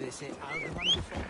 they say Alderman before?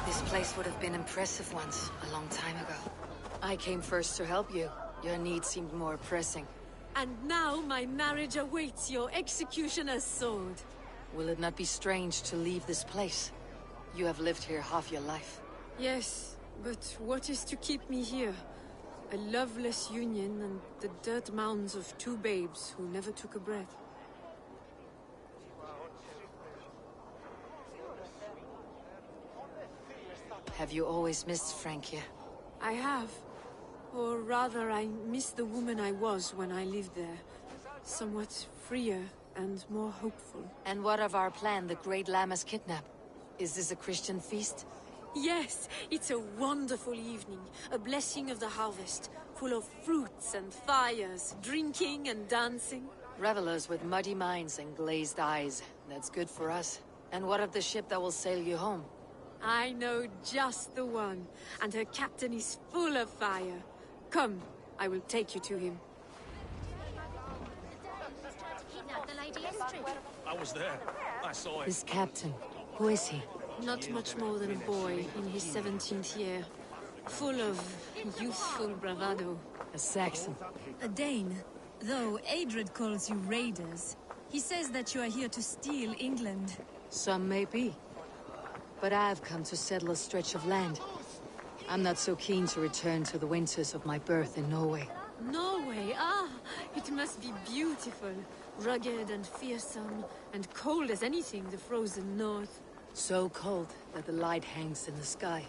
This place would have been impressive once, a long time ago. I came first to help you. Your need seemed more pressing. And now my marriage awaits your executioner's sword. Will it not be strange to leave this place? You have lived here half your life. Yes, but what is to keep me here? A loveless union and the dirt mounds of two babes who never took a breath. Have you always missed Francia? I have. Or rather, I miss the woman I was when I lived there. Somewhat freer and more hopeful. And what of our plan, the Great Lammas kidnap? Is this a Christian feast? Yes, it's a wonderful evening. A blessing of the harvest, full of fruits and fires, drinking and dancing. Revelers with muddy minds and glazed eyes. That's good for us. And what of the ship that will sail you home? I know just the one, and her captain is full of fire. Come, I will take you to him. I was there. I saw it. This captain, who is he? Not much more than a boy in his 17th year. Full of youthful bravado. A Saxon. A Dane. Though Adred calls you raiders. He says that you are here to steal England. Some may be. But I've come to settle a stretch of land. I'm not so keen to return to the winters of my birth in Norway. Norway? Ah, it must be beautiful. Rugged and fearsome, and cold as anything the frozen north. So cold that the light hangs in the sky.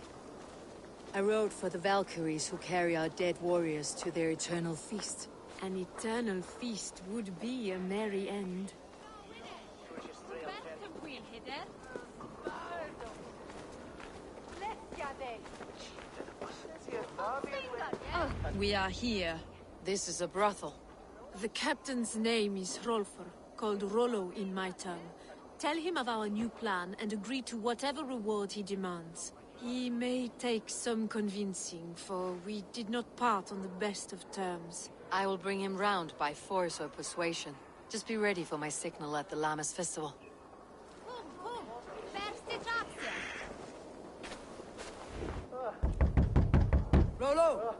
I rode for the Valkyries who carry our dead warriors to their eternal feast. An eternal feast would be a merry end. We are here. This is a brothel. The captain's name is Rolfr, called Rollo in my tongue. Tell him of our new plan and agree to whatever reward he demands. He may take some convincing, for we did not part on the best of terms. I will bring him round by force or persuasion. Just be ready for my signal at the Lammas festival. Rollo!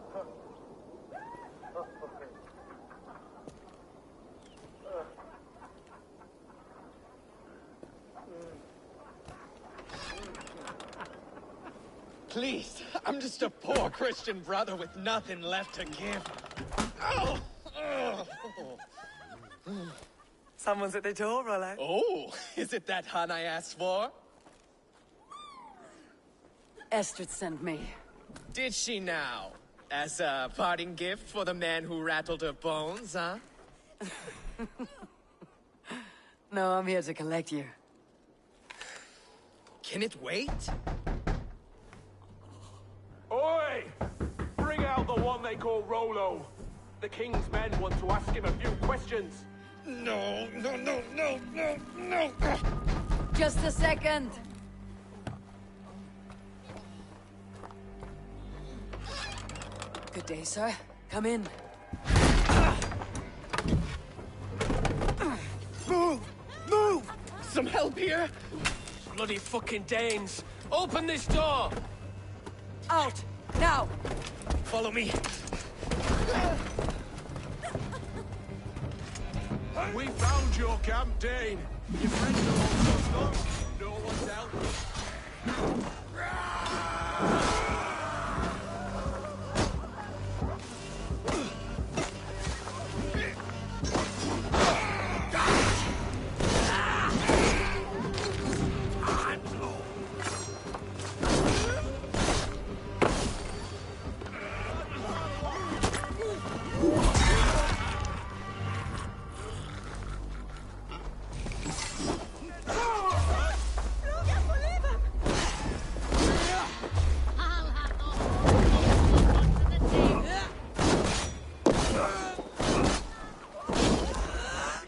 Please, I'm just a poor Christian brother with nothing left to give. Oh! Someone's at the door, Rollo. Oh, is it that hun I asked for? Estrid sent me. Did she now? As a parting gift for the man who rattled her bones, huh? No, I'm here to collect you. Can it wait? Oi! Bring out the one they call Rollo. The king's men want to ask him a few questions. No. Just a second! Good day, sir. Come in. Move! Some help here? Bloody fucking Danes! Open this door! Out! Now! Follow me. We found your camp, Dane. Your friends are all stuck. No one's out.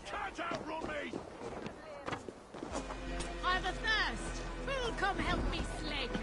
Can't outrun me! I've a thirst. Who'll come help me slake it?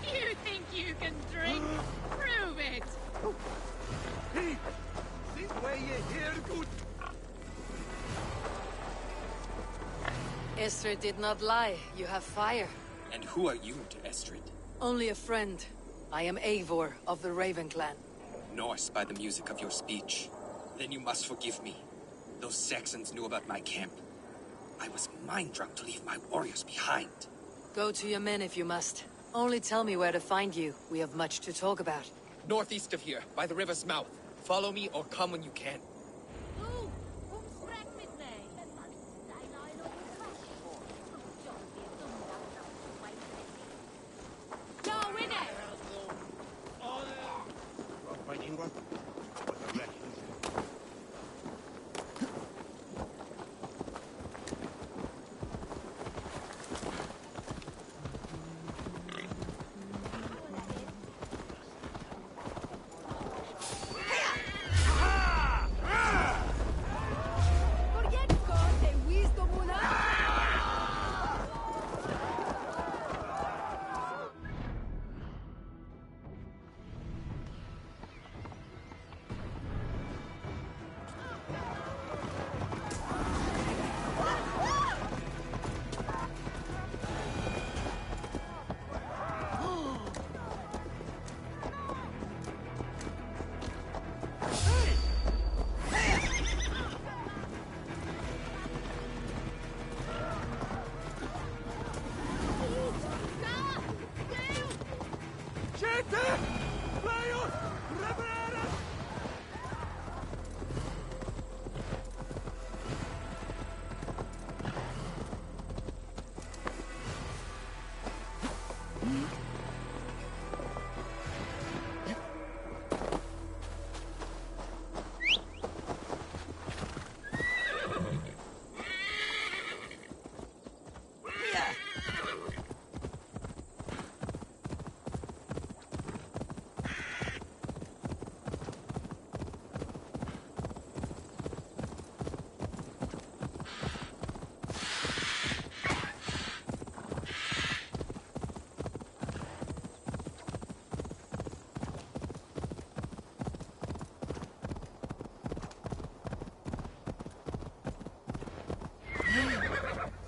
You think you can drink? Prove it! Hey, this way you hear good. Estrid did not lie. You have fire. And who are you to Estrid? Only a friend. I am Eivor of the Raven clan. Norse by the music of your speech. Then you must forgive me. Those Saxons knew about my camp. I was mind-drunk to leave my warriors behind. Go to your men if you must. Only tell me where to find you. We have much to talk about. Northeast of here, by the river's mouth. Follow me or come when you can.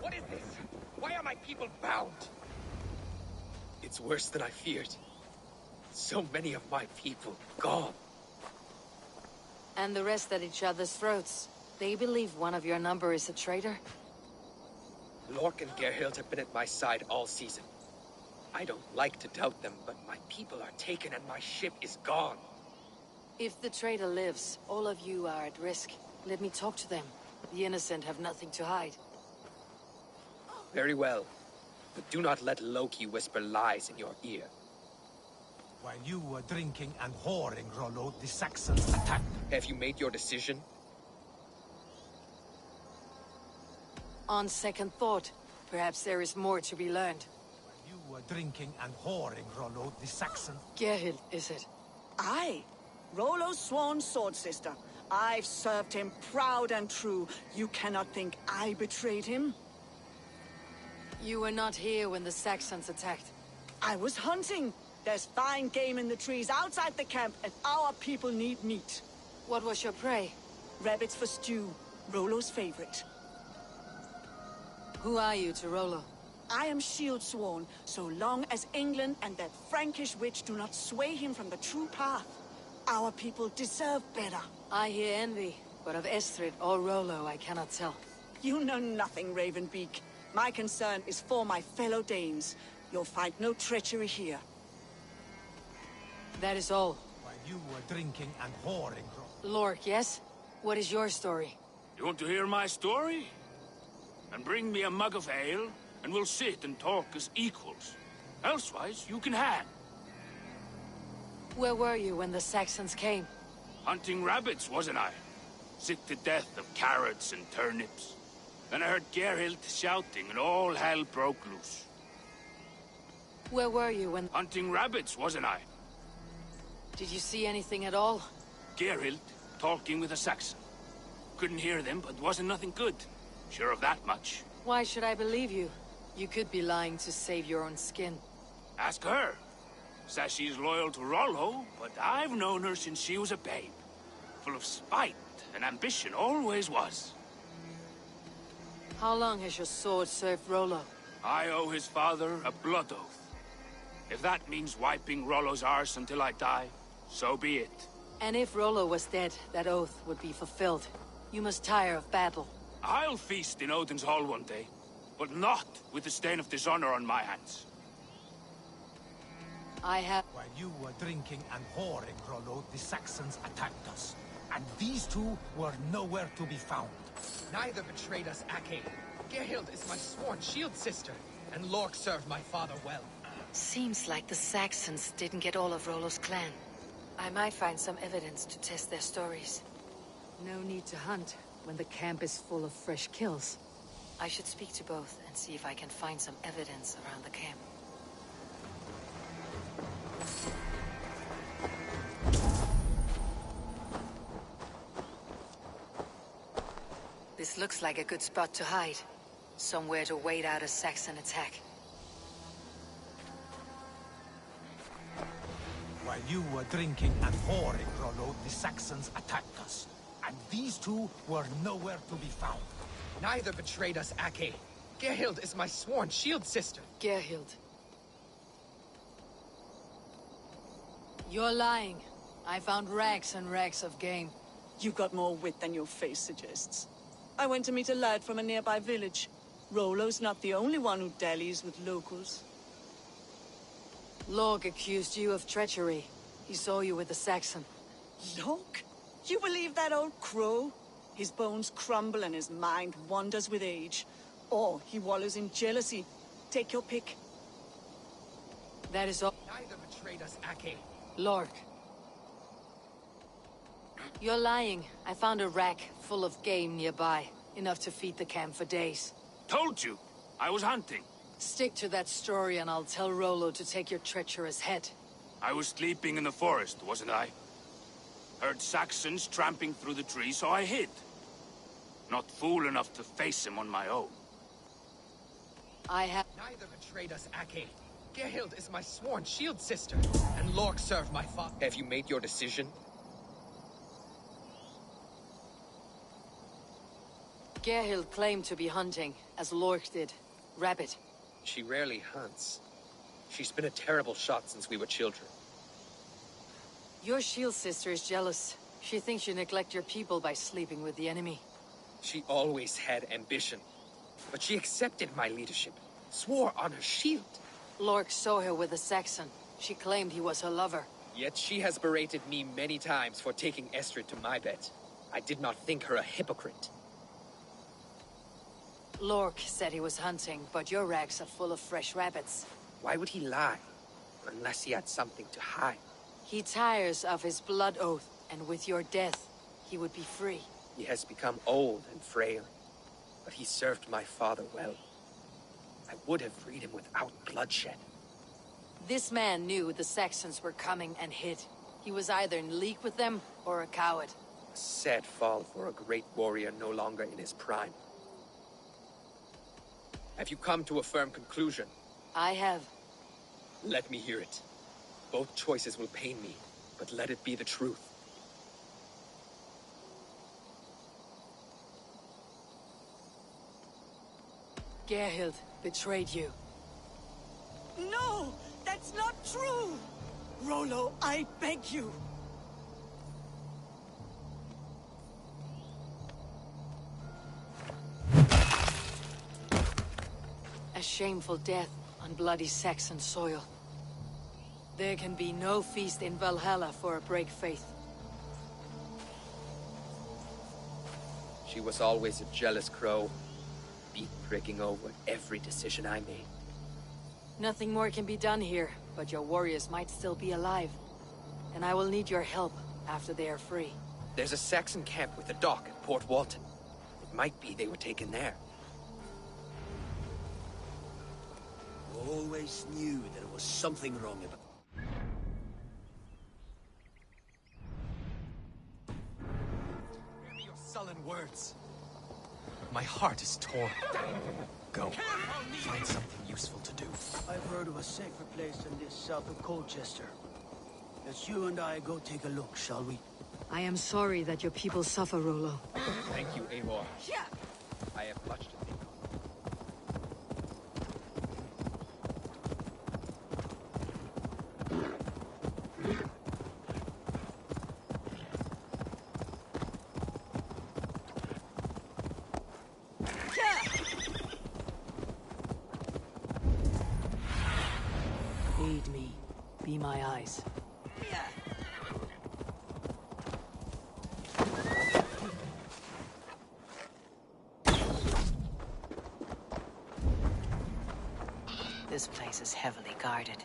What is this? Why are my people bound? It's worse than I feared. So many of my people gone. And the rest at each other's throats. They believe one of your number is a traitor? Lork and Gerhild have been at my side all season. I don't like to doubt them, but my people are taken and my ship is gone. If the traitor lives, all of you are at risk. Let me talk to them. The innocent have nothing to hide. Very well. But do not let Loki whisper lies in your ear. While you were drinking and whoring, Rollo, the Saxons attacked. Have you made your decision? On second thought, perhaps there is more to be learned. While you were drinking and whoring, Rollo, the Saxons... Gerhild, is it? Aye. Rollo's sworn sword sister. I've served him proud and true. You cannot think I betrayed him? You were not here when the Saxons attacked. I was hunting. There's fine game in the trees outside the camp, and our people need meat. What was your prey? Rabbits for stew. Rollo's favorite. Who are you to Rollo? I am shield sworn, so long as England and that Frankish witch do not sway him from the true path. Our people deserve better. I hear envy, but of Estrid or Rollo I cannot tell. You know nothing, Ravenbeak. My concern is for my fellow Danes. You'll find no treachery here. That is all. While you were drinking and whoring, Lork, yes? What is your story? You want to hear my story? And bring me a mug of ale, and we'll sit and talk as equals. Elsewise, you can hang. Where were you when the Saxons came? Hunting rabbits, wasn't I? Sick to death of carrots and turnips. Then I heard Gerhild shouting, and all hell broke loose. Where were you when... Hunting rabbits, wasn't I? Did you see anything at all? Gerhild talking with a Saxon. Couldn't hear them, but wasn't nothing good. Sure of that much. Why should I believe you? You could be lying to save your own skin. Ask her. Says she's loyal to Rollo, but I've known her since she was a babe. Full of spite and ambition, always was. How long has your sword served Rollo? I owe his father a blood oath. If that means wiping Rollo's arse until I die, so be it. And if Rollo was dead, that oath would be fulfilled. You must tire of battle. I'll feast in Odin's hall one day, but not with the stain of dishonor on my hands. I have... while you were drinking and whoring, Rollo, the Saxons attacked us. And these two were nowhere to be found. Neither betrayed us, Ake. Gerhild is my sworn shield sister, and Lork served my father well. Seems like the Saxons didn't get all of Rollo's clan. I might find some evidence to test their stories. No need to hunt when the camp is full of fresh kills. I should speak to both and see if I can find some evidence around the camp. This looks like a good spot to hide. Somewhere to wait out a Saxon attack. While you were drinking and whoring, Rollo, the Saxons attacked us. And these two were nowhere to be found. Neither betrayed us, Ake. Gerhild is my sworn shield sister. Gerhild. You're lying. I found rags and rags of game. You got more wit than your face suggests. I went to meet a lad from a nearby village. Rollo's not the only one who dallies with locals. Lork accused you of treachery. He saw you with the Saxon. Lork? You believe that old crow? His bones crumble and his mind wanders with age. Or he wallows in jealousy. Take your pick. That is all. Neither betrayed us, Ake. Lork. You're lying. I found a rack full of game nearby. Enough to feed the camp for days. Told you, I was hunting. Stick to that story and I'll tell Rollo to take your treacherous head. I was sleeping in the forest, wasn't I? Heard Saxons tramping through the trees, so I hid. Not fool enough to face him on my own. I have... Neither betrayed us, Ake. Gerhild is my sworn shield sister, and Lork served my father. Have you made your decision? Gerhild claimed to be hunting, as Lork did. Rabbit. She rarely hunts. She's been a terrible shot since we were children. Your shield sister is jealous. She thinks you neglect your people by sleeping with the enemy. She always had ambition. But she accepted my leadership. Swore on her shield. Lork saw her with a Saxon. She claimed he was her lover. Yet she has berated me many times for taking Estrid to my bed. I did not think her a hypocrite. Lork said he was hunting, but your rags are full of fresh rabbits. Why would he lie? Unless he had something to hide. He tires of his blood oath, and with your death, he would be free. He has become old and frail, but he served my father well. I would have freed him without bloodshed. This man knew the Saxons were coming and hid. He was either in league with them, or a coward. A sad fall for a great warrior no longer in his prime. Have you come to a firm conclusion? I have. Let me hear it. Both choices will pain me, but let it be the truth. Gerhild betrayed you. No! That's not true! Rollo, I beg you! A shameful death on bloody Saxon soil. There can be no feast in Valhalla for a break faith. She was always a jealous crow, pricking over every decision I made. Nothing more can be done here, but your warriors might still be alive. And I will need your help after they are free. There's a Saxon camp with a dock at Port Walton. It might be they were taken there. Always knew there was something wrong about... Spare me your sullen words. My heart is torn. Go. Find something useful to do. I've heard of a safer place than this south of Colchester. Let's you and I go take a look, shall we? I am sorry that your people suffer, Rollo. Thank you, Eivor. I have much to think of. Aid me. Be my eyes. This place is heavily guarded.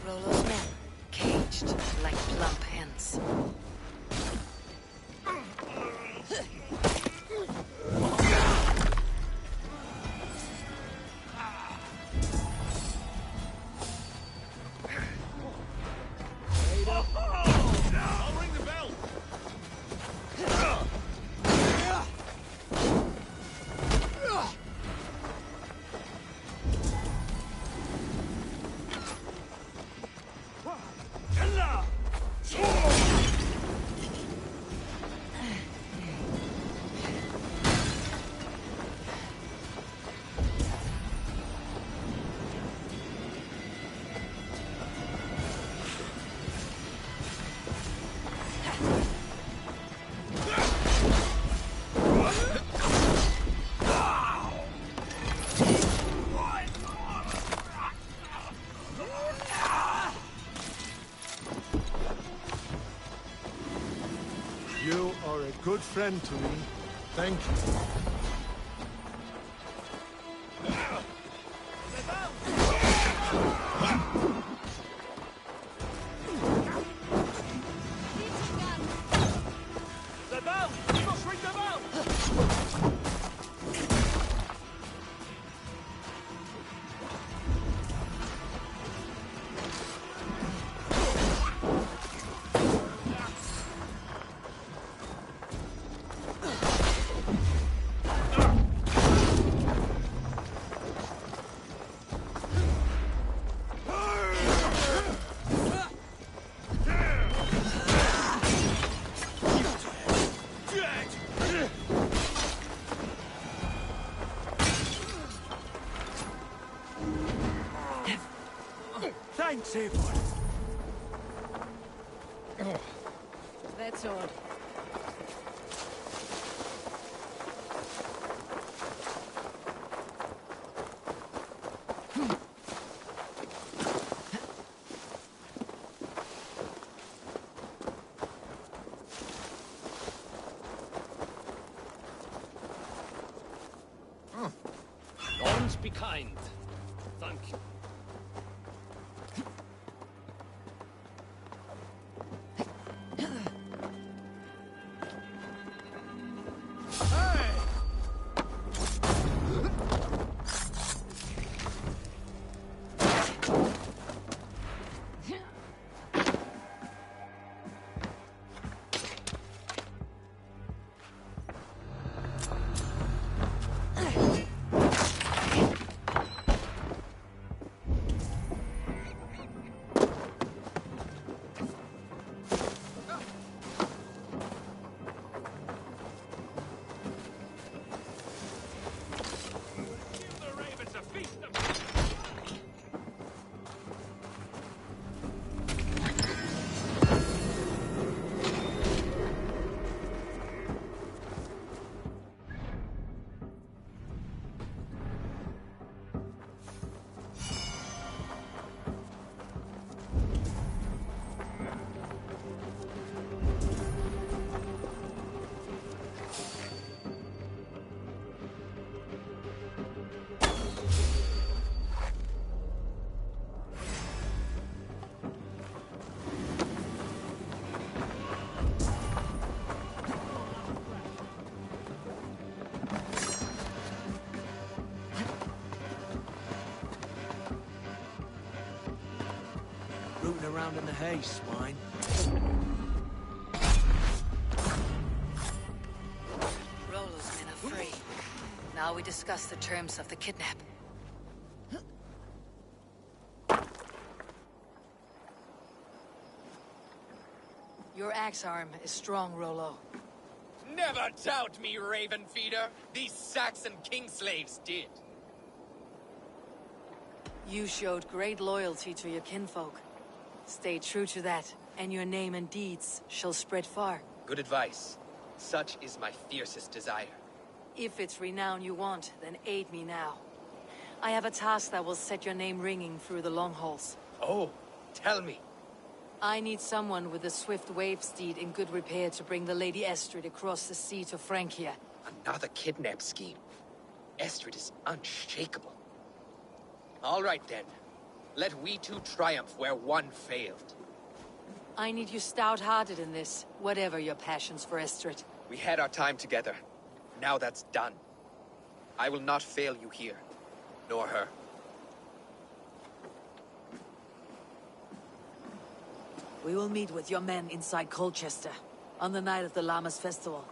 Rollo's men, caged like plump hens. I'll ring the bell! You are a good friend to me. Thank you. The bell! You must ring the bell! Thanks, Eivor. That's all. Don't be kind. Thank you. Rooting around in the hay, swine. Rollo's men are free. Now we discuss the terms of the kidnap. Your axe arm is strong, Rollo. Never doubt me, Raven Feeder. These Saxon king slaves did. You showed great loyalty to your kinfolk. Stay true to that, and your name and deeds shall spread far. Good advice. Such is my fiercest desire. If it's renown you want, then aid me now. I have a task that will set your name ringing through the long halls. Oh, tell me. I need someone with a swift wave steed in good repair to bring the Lady Estrid across the sea to Francia. Another kidnap scheme. Estrid is unshakable. All right then. Let we two triumph where one failed. I need you stout-hearted in this, whatever your passions for Estrid. We had our time together. Now that's done. I will not fail you here, nor her. We will meet with your men inside Colchester, on the night of the Llamas Festival.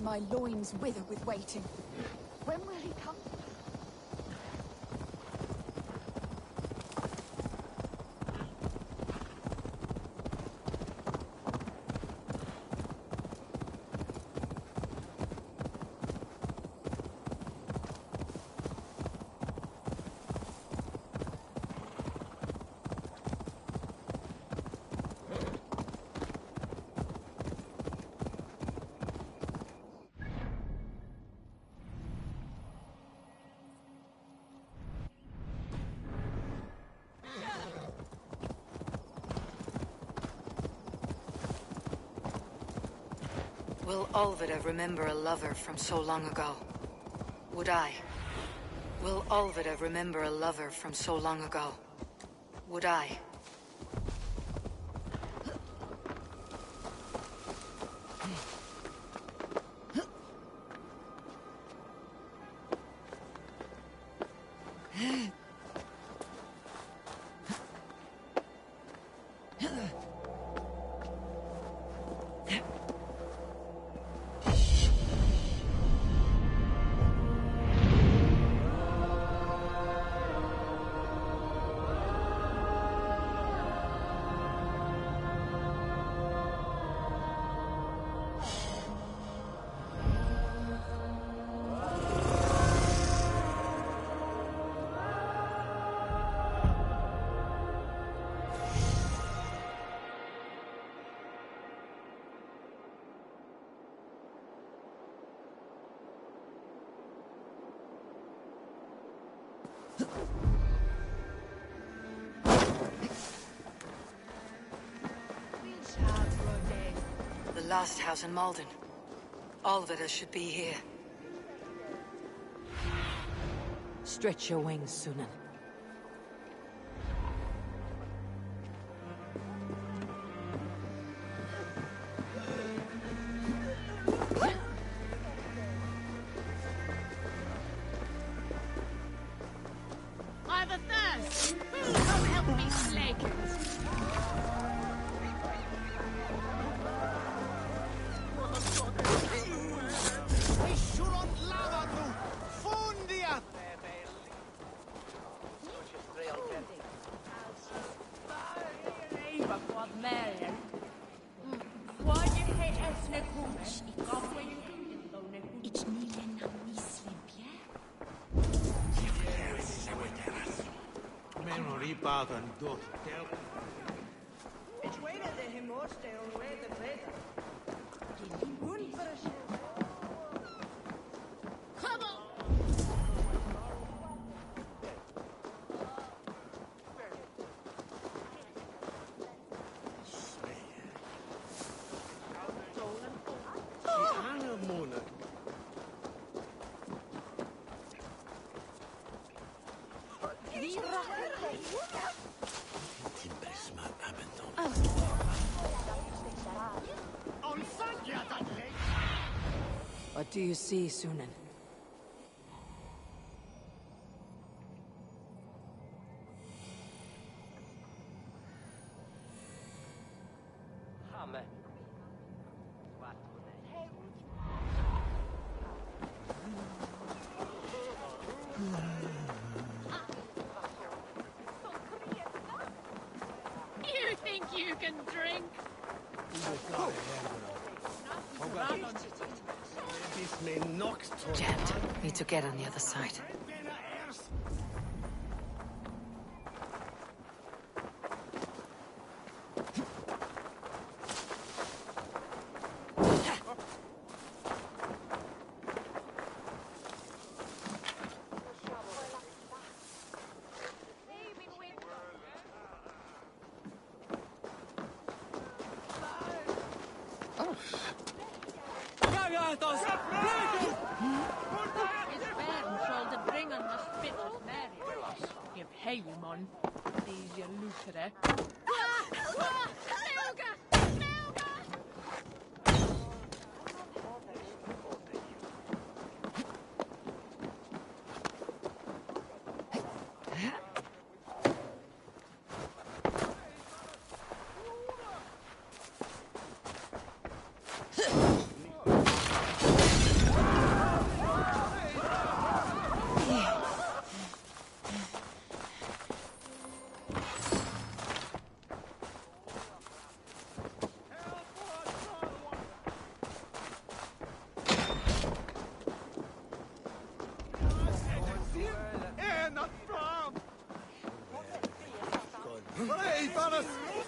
My loins wither with waiting. When will he come? Will Olvida remember a lover from so long ago? Would I? Will Olvida remember a lover from so long ago? Would I? The last house in Malden. Olvida should be here. Stretch your wings, Sunan. I've a thirst! Who will help me slake it? Come on! What do you see, Sunan? You think you can drink? Jammed. Need to get on the other side.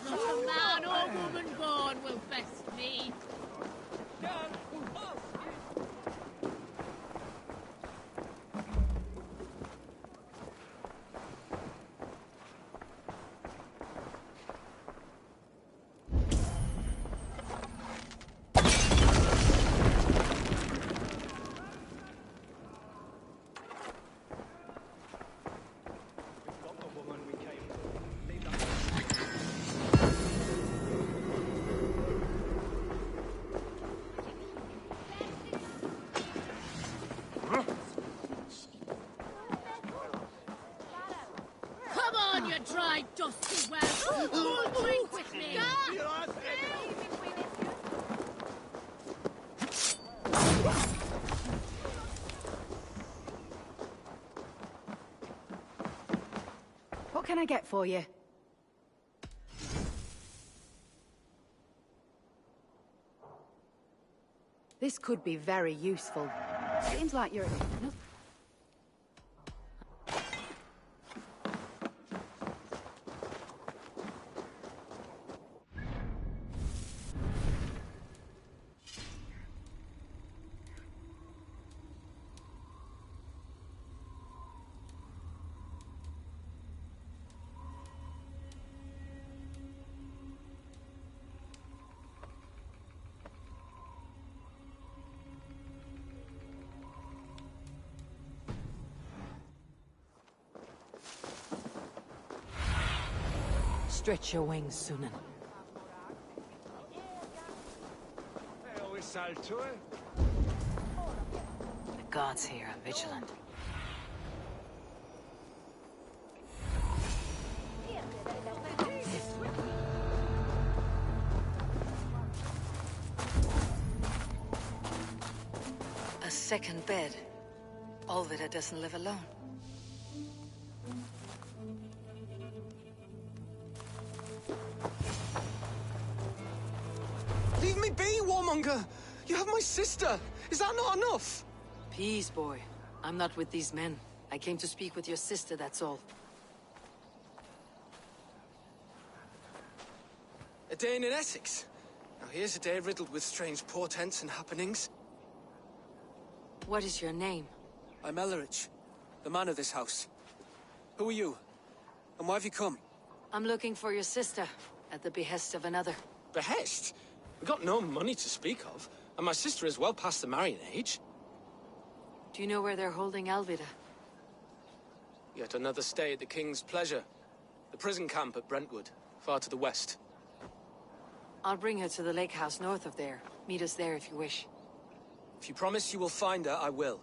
Not a man or woman born will best me. What can I get for you? This could be very useful. Seems like you're... No. Stretch your wings, Sunan. The guards here are vigilant. A second bed. Olvida doesn't live alone. Leave me be, warmonger! You have my sister! Is that not enough? Peace, boy. I'm not with these men. I came to speak with your sister, that's all. A day in Essex. Now here's a day riddled with strange portents and happenings. What is your name? I'm Ellerich, the man of this house. Who are you? And why have you come? I'm looking for your sister, at the behest of another. Behest? We've got no money to speak of, and my sister is well past the marrying age. Do you know where they're holding Alvida? Yet another stay at the King's pleasure. The prison camp at Brentwood, far to the west. I'll bring her to the lake house north of there. Meet us there if you wish. If you promise you will find her, I will.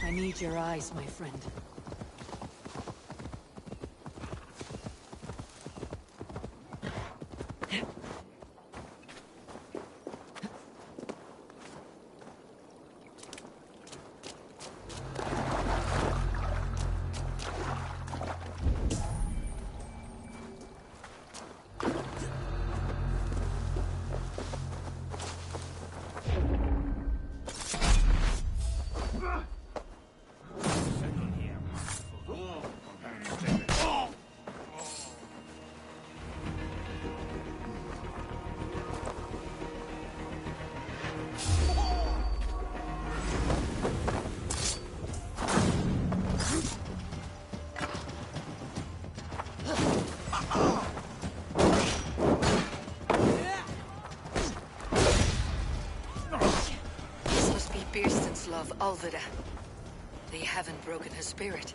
I need your eyes, my friend. Of Alvida. They haven't broken her spirit.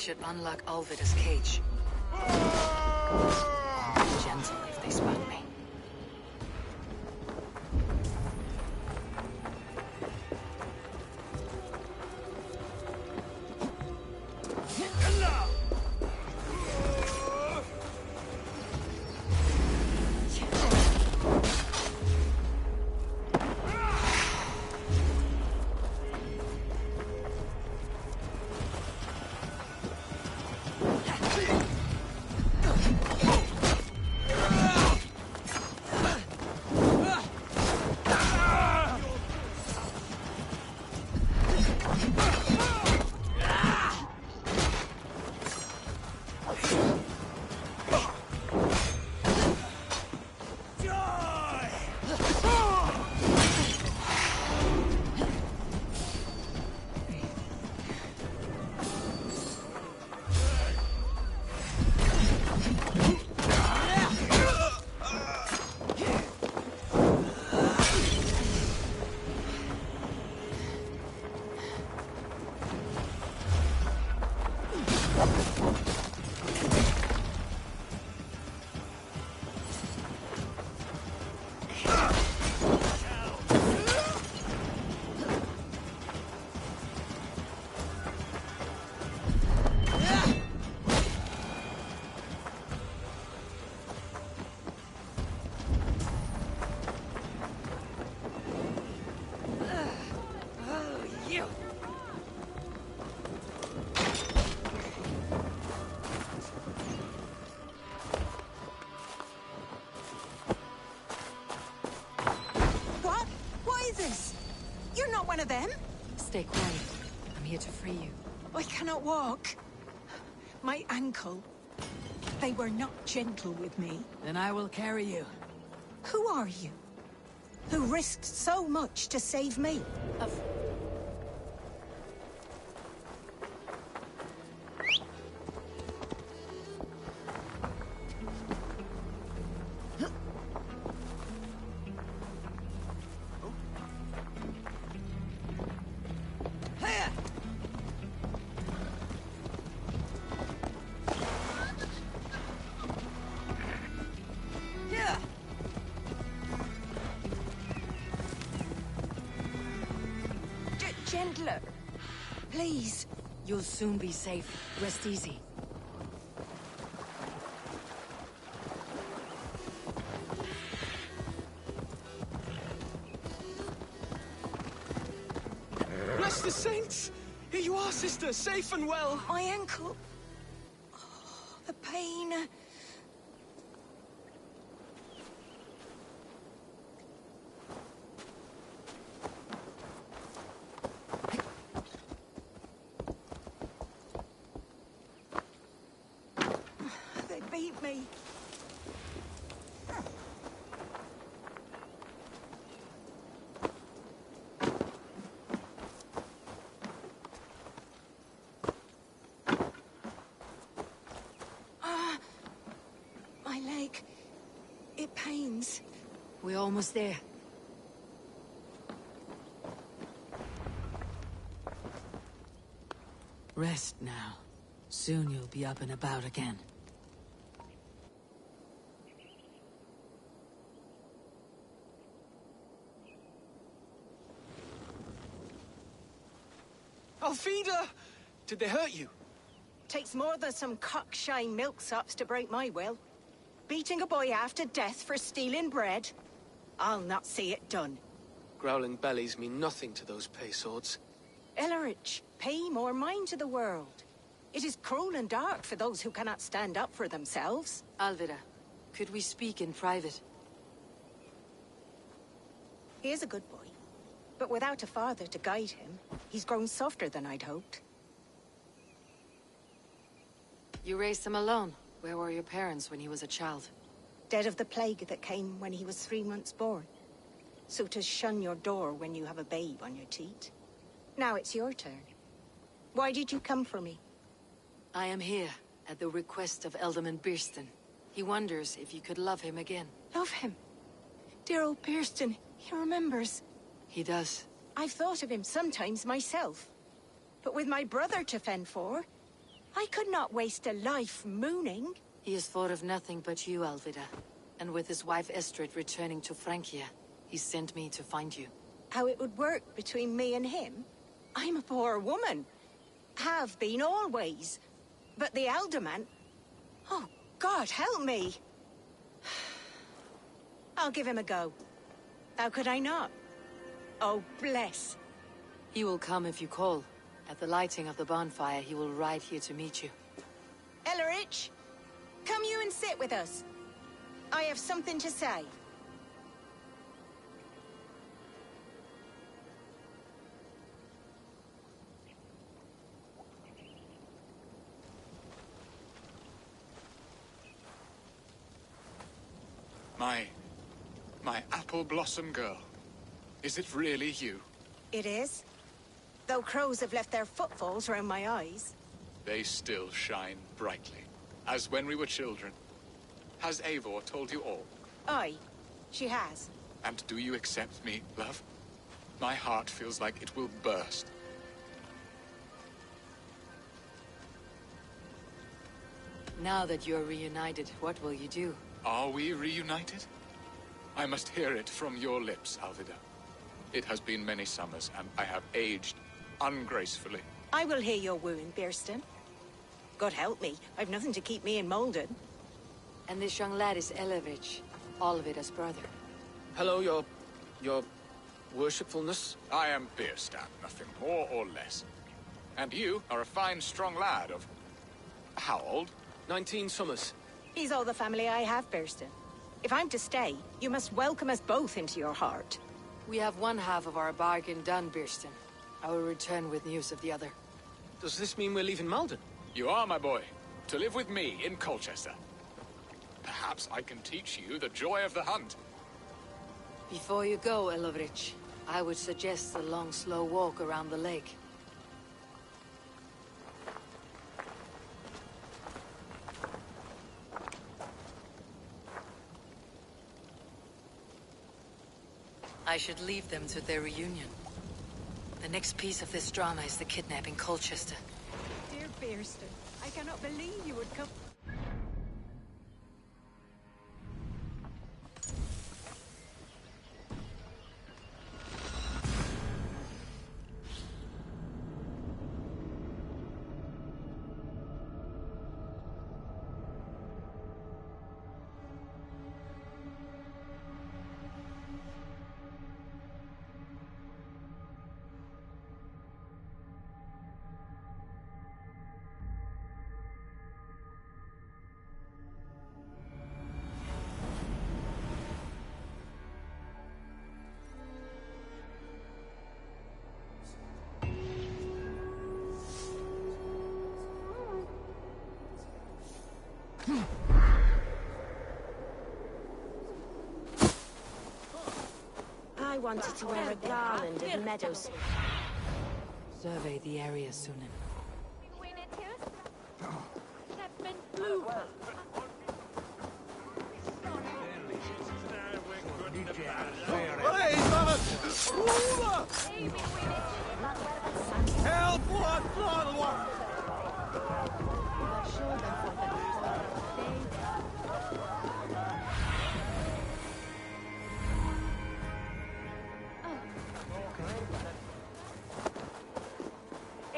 should unlock Alvida's cage. Gentle if they spot me. One of them? Stay quiet. I'm here to free you. I cannot walk. My ankle. They were not gentle with me. Then I will carry you. Who are you? Who risked so much to save me? Gentler. Please. You'll soon be safe. Rest easy. Bless the saints! Here you are, sister, safe and well. My ankle. Oh, the pain. Beat me. My leg. It pains. We're almost there. Rest now. Soon you'll be up and about again. Alfida! Did they hurt you? Takes more than some cockshy milksops to break my will. Beating a boy half to death for stealing bread? I'll not see it done. Growling bellies mean nothing to those pay swords. Ellerich, pay more mind to the world. It is cruel and dark for those who cannot stand up for themselves. Alvida, could we speak in private? He is a good boy. But without a father to guide him, he's grown softer than I'd hoped. You raised him alone. Where were your parents when he was a child? Dead of the plague that came when he was 3 months born. So to shun your door when you have a babe on your teat. Now it's your turn. Why did you come for me? I am here, at the request of Alderman Birston. He wonders if you could love him again. Love him? Dear old Birston, he remembers. He does. I've thought of him sometimes myself. But with my brother to fend for, I could not waste a life mooning. He is thought of nothing but you, Alvida. And with his wife Estrid returning to Francia, he sent me to find you. How it would work between me and him? I'm a poor woman. Have been always. But the alderman... Oh, God, help me. I'll give him a go. How could I not? Oh, bless. He will come if you call. At the lighting of the bonfire, he will ride here to meet you. Ellerich, come you and sit with us. I have something to say. My apple blossom girl. Is it really you? It is. Though crows have left their footfalls round my eyes. They still shine brightly, as when we were children. Has Eivor told you all? Aye, she has. And do you accept me, love? My heart feels like it will burst. Now that you're reunited, what will you do? Are we reunited? I must hear it from your lips, Alvida. It has been many summers, and I have aged ungracefully. I will hear your wooing, Birston. God help me, I've nothing to keep me in Malden. And this young lad is Elevich, Alvida's brother. Hello, your worshipfulness. I am Birstan, nothing more or less. And you are a fine, strong lad of... how old? 19 summers. He's all the family I have, Birston. If I'm to stay, you must welcome us both into your heart. We have one half of our bargain done, Birston. I will return with news of the other. Does this mean we're leaving Malden? You are, my boy. To live with me in Colchester. Perhaps I can teach you the joy of the hunt. Before you go, Elovrich, I would suggest a long, slow walk around the lake. I should leave them to their reunion. The next piece of this drama is the kidnapping Colchester. Dear Birston, I cannot believe you would come... I wanted to wear a garland of meadows. Survey the area, Sunan. Help! What?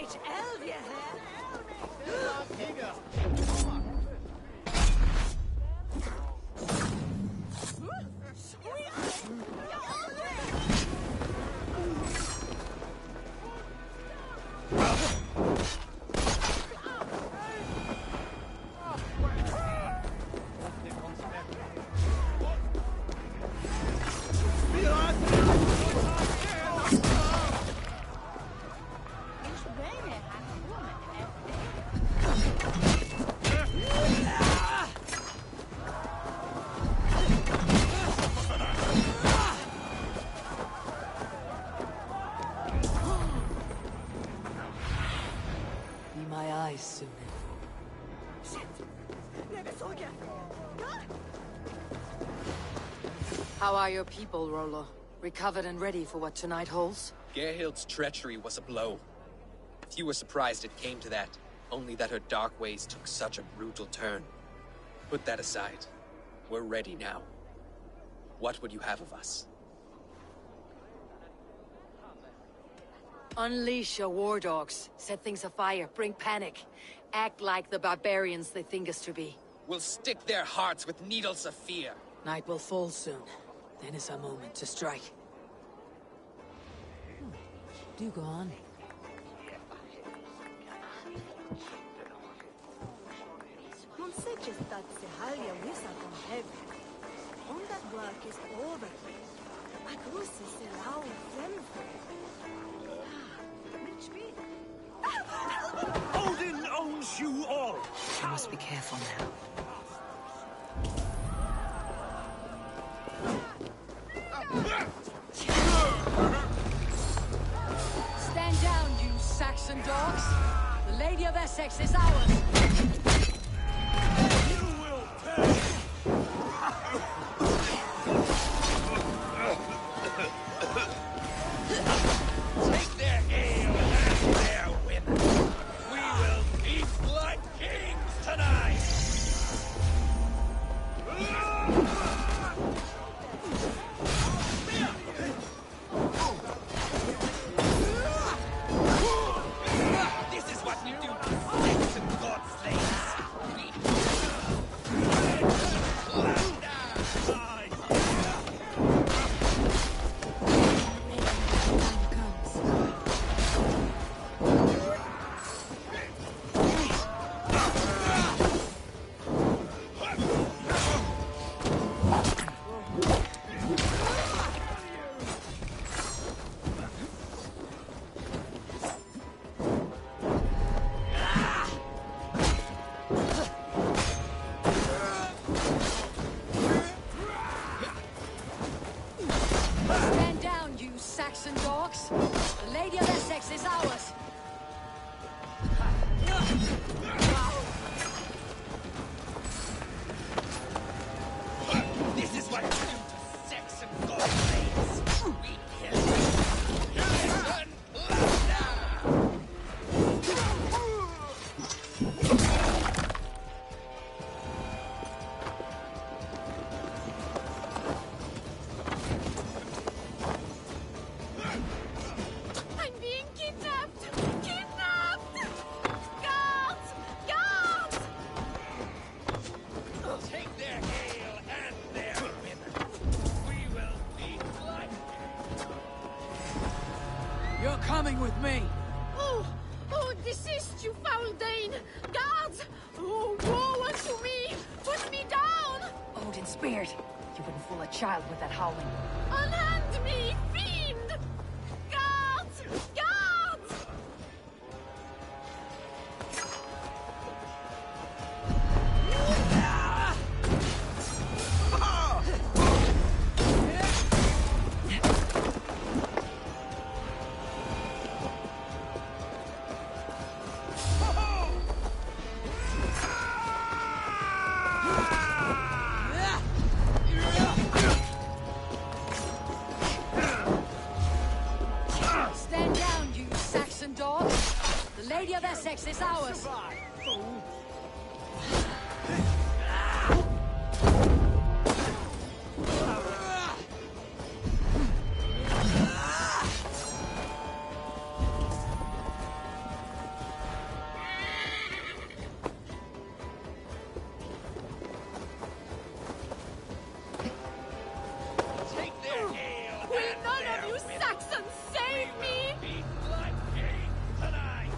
It's Elvia here. Be my eyes, Sunan. How are your people, Rollo? Recovered and ready for what tonight holds? Gerhild's treachery was a blow. Few were surprised it came to that. Only that her dark ways took such a brutal turn. Put that aside. We're ready now. What would you have of us? Unleash your war dogs. Set things afire. Bring panic. Act like the barbarians they think us to be. We'll stick their hearts with needles of fear. Night will fall soon. Then is our moment to strike. Do go on. Non se c'è stato se halja wisa from heaven. On that work is over. A cruci se lau zemfu. Which be? Odin owns you all! You must be careful now. Stand down, you Saxon dogs! The Lady of Essex is ours! You will pay! Take their ale and their women! We will feast like kings tonight! This is what we do to Saxon god slaves! Stand down, you Saxon dogs! The Lady of Essex is ours! This is what we do to Saxon god slaves! We kill and plunder! I'm being kidnapped! Kidnapped! Guards! Guards! Take their ale and their women! We will feed like You're coming with me! Oh! Oh, desist, you foul Dane! Guards! Oh, woe unto me! Put me down! Odin speared! You wouldn't fool a child with that howling. Unhand me, fiend! Guards! Guards! Stand down, you Saxon dogs! The Lady of Essex is ours! Take their ale Will and none their of you women! Saxons save me? Feed like kings tonight!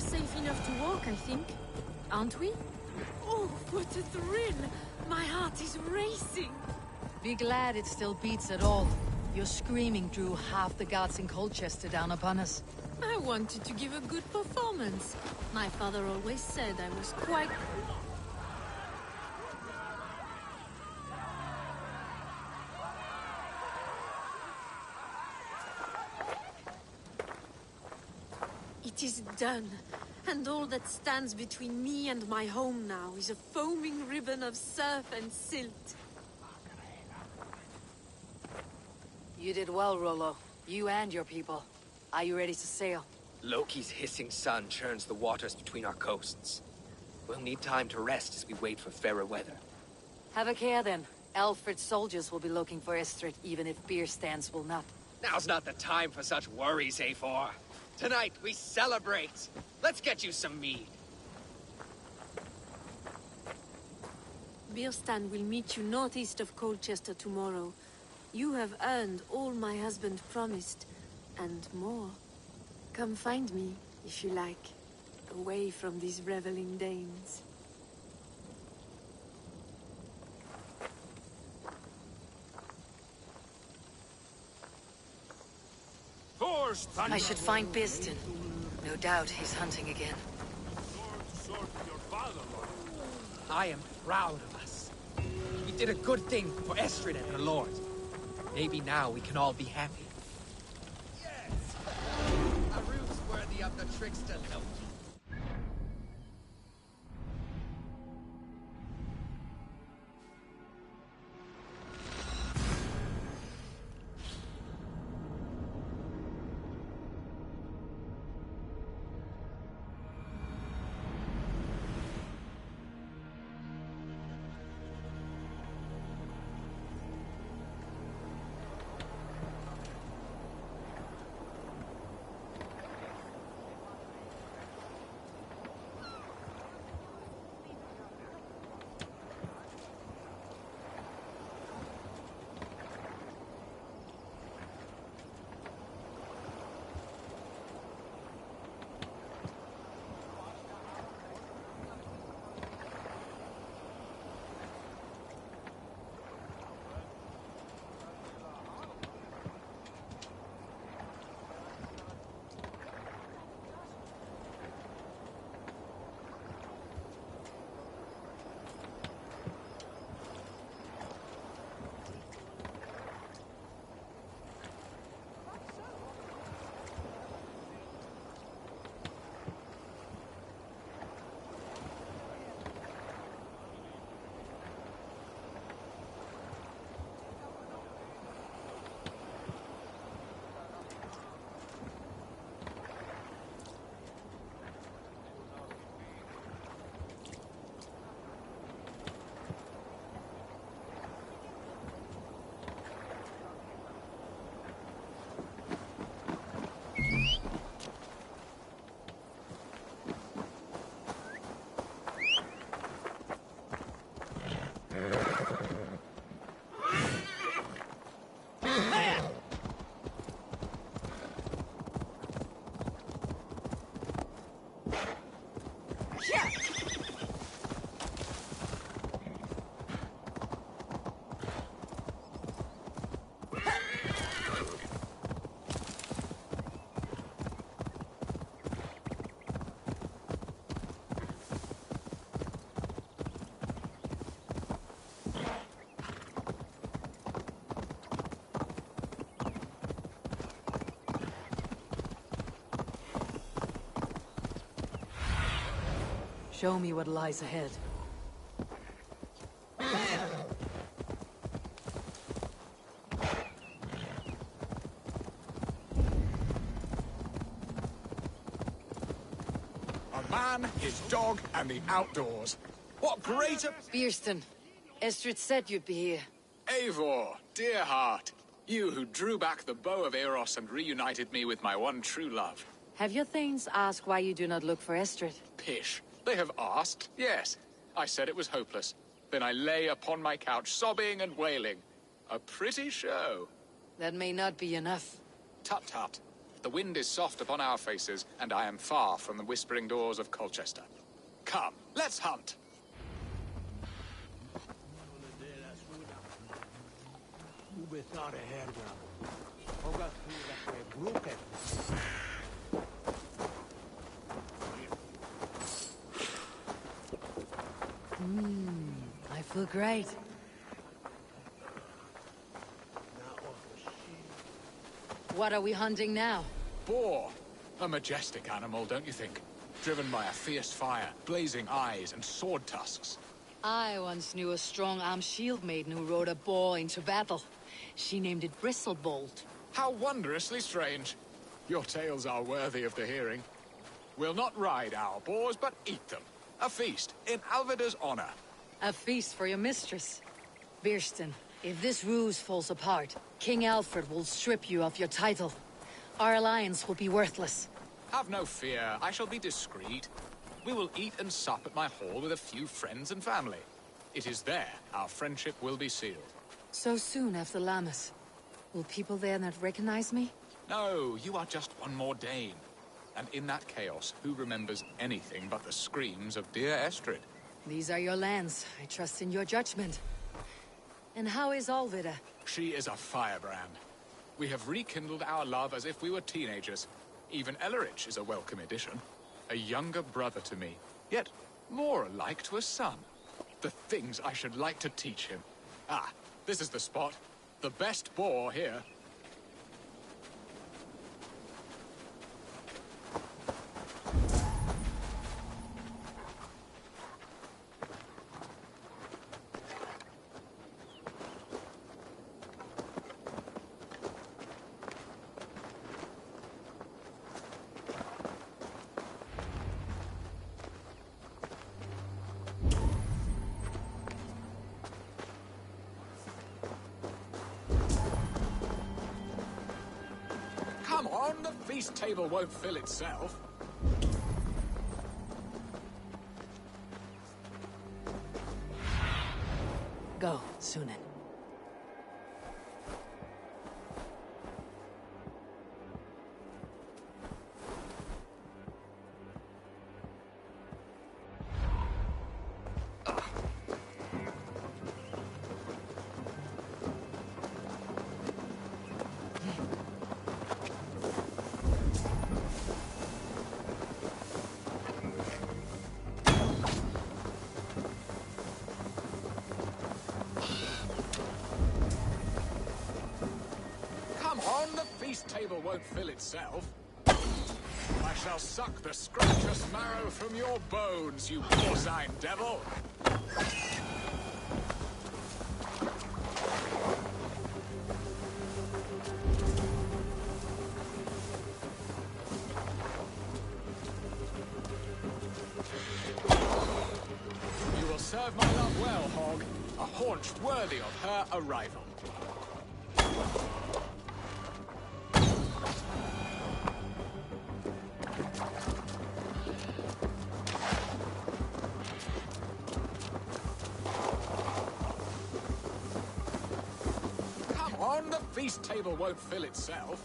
are safe enough to walk, I think. Aren't we? Oh, what a thrill! My heart is racing! Be glad it still beats at all. Your screaming drew half the guards in Colchester down upon us. I wanted to give a good performance. My father always said I was quite... It is done. And all that stands between me and my home now is a foaming ribbon of surf and silt. You did well, Rollo. You and your people. Are you ready to sail? Loki's hissing sun churns the waters between our coasts. We'll need time to rest as we wait for fairer weather. Have a care then. Alfred's soldiers will be looking for Estrid, even if beer stands will not. Now's not the time for such worries, A4. Tonight, we celebrate. Let's get you some mead. Birstan will meet you northeast of Colchester tomorrow. You have earned all my husband promised, and more. Come find me, if you like, away from these reveling Danes. I should find Birstan. No doubt he's hunting again. I am proud of us. We did a good thing for Estrid and her lord. Maybe now we can all be happy. Yes! A ruse worthy of the trickster Loki. Show me what lies ahead. A man, his dog, and the outdoors. What greater... Birstan, Estrid said you'd be here. Eivor, dear heart. You who drew back the bow of Eros and reunited me with my one true love. Have your thanes asked why you do not look for Estrid? Pish. They have asked, yes. I said it was hopeless. Then I lay upon my couch, sobbing and wailing. A pretty show. That may not be enough. Tut-tut. The wind is soft upon our faces, and I am far from the whispering doors of Colchester. Come, let's hunt! I feel great. What are we hunting now? Boar! A majestic animal, don't you think? Driven by a fierce fire, blazing eyes, and sword tusks. I once knew a strong-armed shield maiden who rode a boar into battle. She named it Bristlebolt. How wondrously strange. Your tales are worthy of the hearing. We'll not ride our boars, but eat them. A feast, in Alvida's honor. A feast for your mistress. Birsten, if this ruse falls apart, King Alfred will strip you of your title. Our alliance will be worthless. Have no fear, I shall be discreet. We will eat and sup at my hall with a few friends and family. It is there our friendship will be sealed. So soon after Lammas. Will people there not recognize me? No, you are just one more Dane. And in that chaos, who remembers anything but the screams of dear Estrid? These are your lands. I trust in your judgment. And how is Alvida? She is a firebrand. We have rekindled our love as if we were teenagers. Even Ellerich is a welcome addition. A younger brother to me, yet more alike to a son. The things I should like to teach him. Ah, this is the spot. The best boar here. Come on, the feast table won't fill itself. Go, Sunan. Table won't fill itself. I shall suck the scrumptious marrow from your bones, you porcine devil! You will serve my love well, Hog. A haunch worthy of her arrival. Feast table won't fill itself.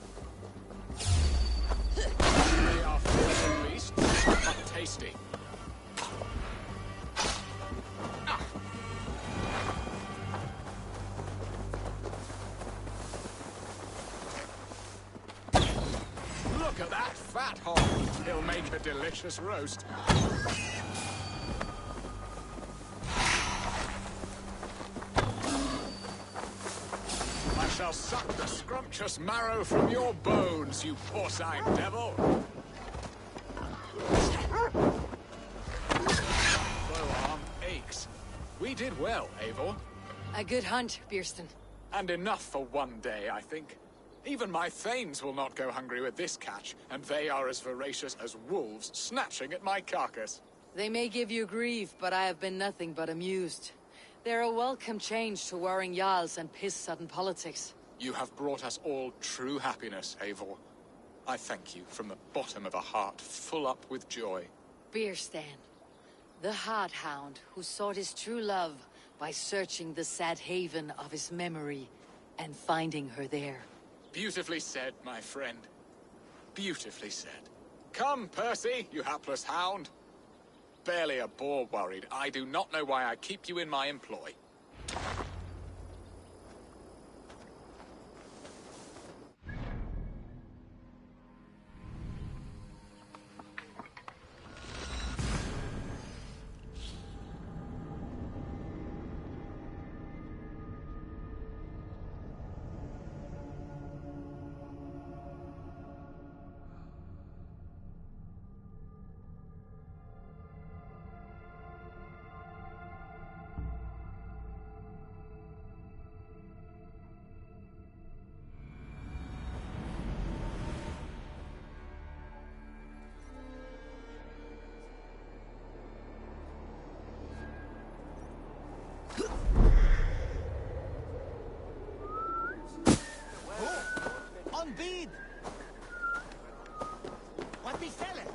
They are fearsome beasts, but tasty. Look at that fat hog. He'll make a delicious roast. Shall suck the scrumptious marrow from your bones, you porcine devil! Bow arm aches. We did well, Eivor. A good hunt, Birsten. And enough for one day, I think. Even my thanes will not go hungry with this catch, and they are as voracious as wolves snatching at my carcass. They may give you grief, but I have been nothing but amused. They're a welcome change to warring jarls and piss-sudden politics. You have brought us all true happiness, Eivor. I thank you from the bottom of a heart full up with joy. Birsten, the Hard Hound who sought his true love by searching the sad haven of his memory and finding her there. Beautifully said, my friend. Beautifully said. Come, Percy, you hapless hound. Barely a boar worried. I do not know why I keep you in my employ. On bead! What be selling?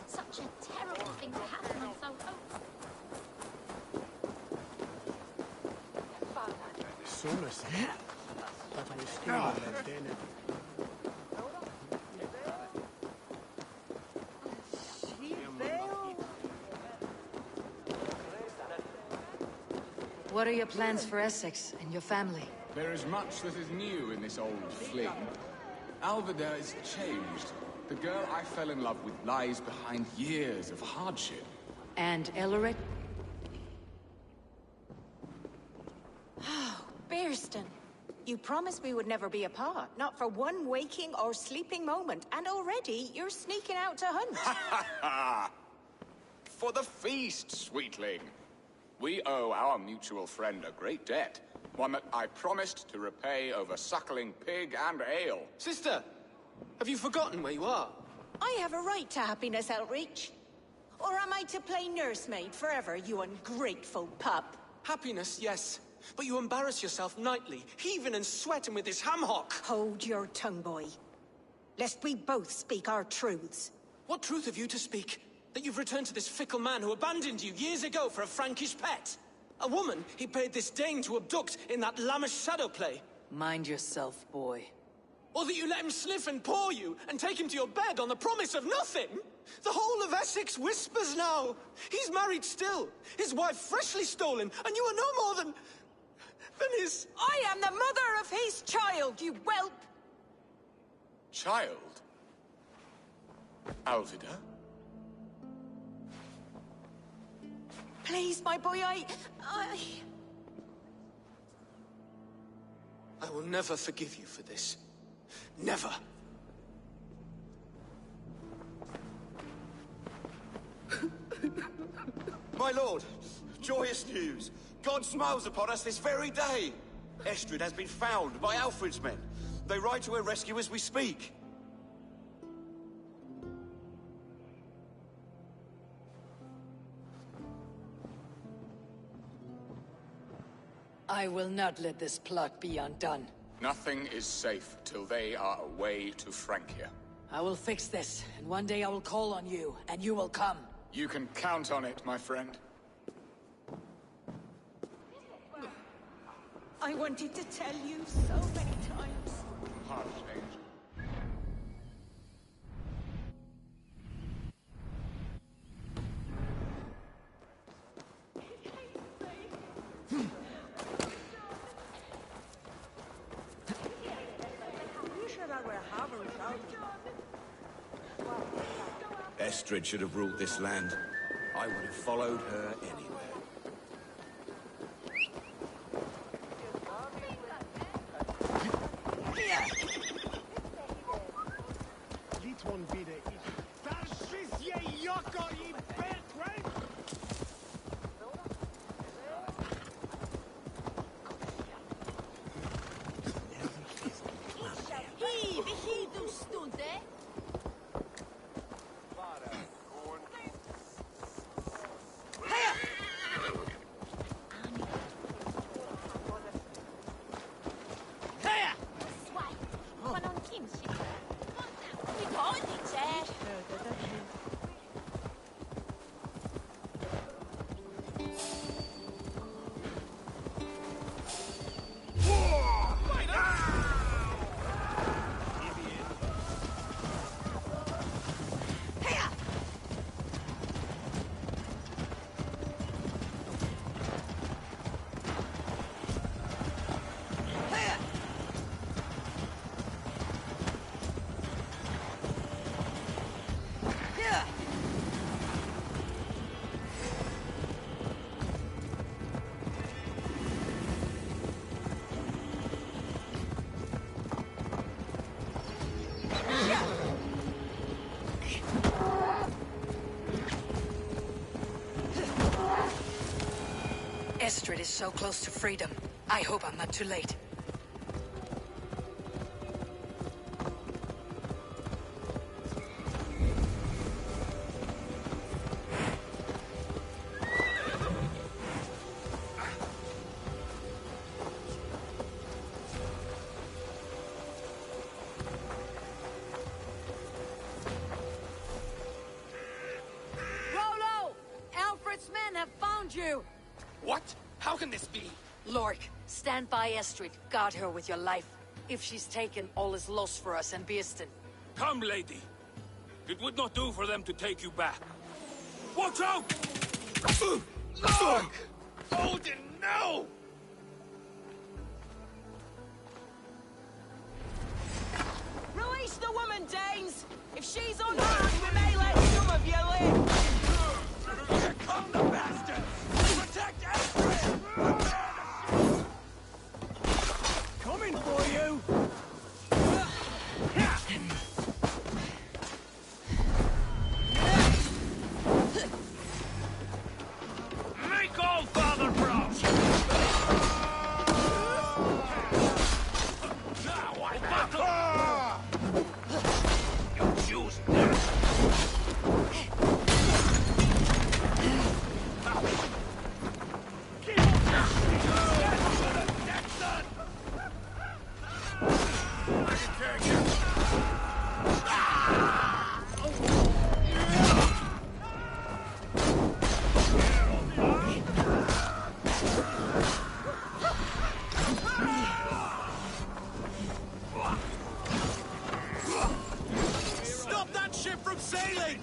Such a terrible thing to happen on so Somerset. That was still left in it. What are your plans for Essex and your family? There is much that is new in this old fling. Alvida is changed. The girl I fell in love with lies behind years of hardship. And Ellerit? Oh, Bearston. You promised we would never be apart, not for one waking or sleeping moment, and already you're sneaking out to hunt. For the feast, sweetling. We owe our mutual friend a great debt. One that I promised to repay over suckling pig and ale. Sister, have you forgotten where you are? I have a right to happiness, Outreach. Or am I to play nursemaid forever, you ungrateful pup? Happiness, yes. But you embarrass yourself nightly, heaving and sweating with this ham hock. Hold your tongue, boy. Lest we both speak our truths. What truth have you to speak? That you've returned to this fickle man who abandoned you years ago for a Frankish pet? A woman he paid this Dane to abduct in that lammish shadow play? Mind yourself, boy. Or that you let him sniff and paw you, and take him to your bed on the promise of nothing? The whole of Essex whispers now. He's married still, his wife freshly stolen, and you are no more than his... I am the mother of his child, you whelp! Child? Alvida? Please, my boy, I will never forgive you for this. Never. My lord, joyous news. God smiles upon us this very day. Estrid has been found by Alfred's men. They ride to her rescue as we speak. I will not let this plot be undone. Nothing is safe till they are away to Francia. I will fix this, and one day I will call on you, and you will come. You can count on it, my friend. I wanted to tell you so many times. Estrid should have ruled this land. I would have followed her anywhere. Estrid is so close to freedom. I hope I'm not too late. Rolo! Alfred's men have found you! What? How can this be? Lork, stand by Estrid. Guard her with your life. If she's taken, all is lost for us and Beeston. Come, lady. It would not do for them to take you back. Watch out! Look! Odin, no! Release the woman, Danes! If she's unharmed, we may let some of you live! Here come the bastards! Protect Estrid! Coming for you! Make all father proud! Now I battle! You choose now! Stop that ship from sailing!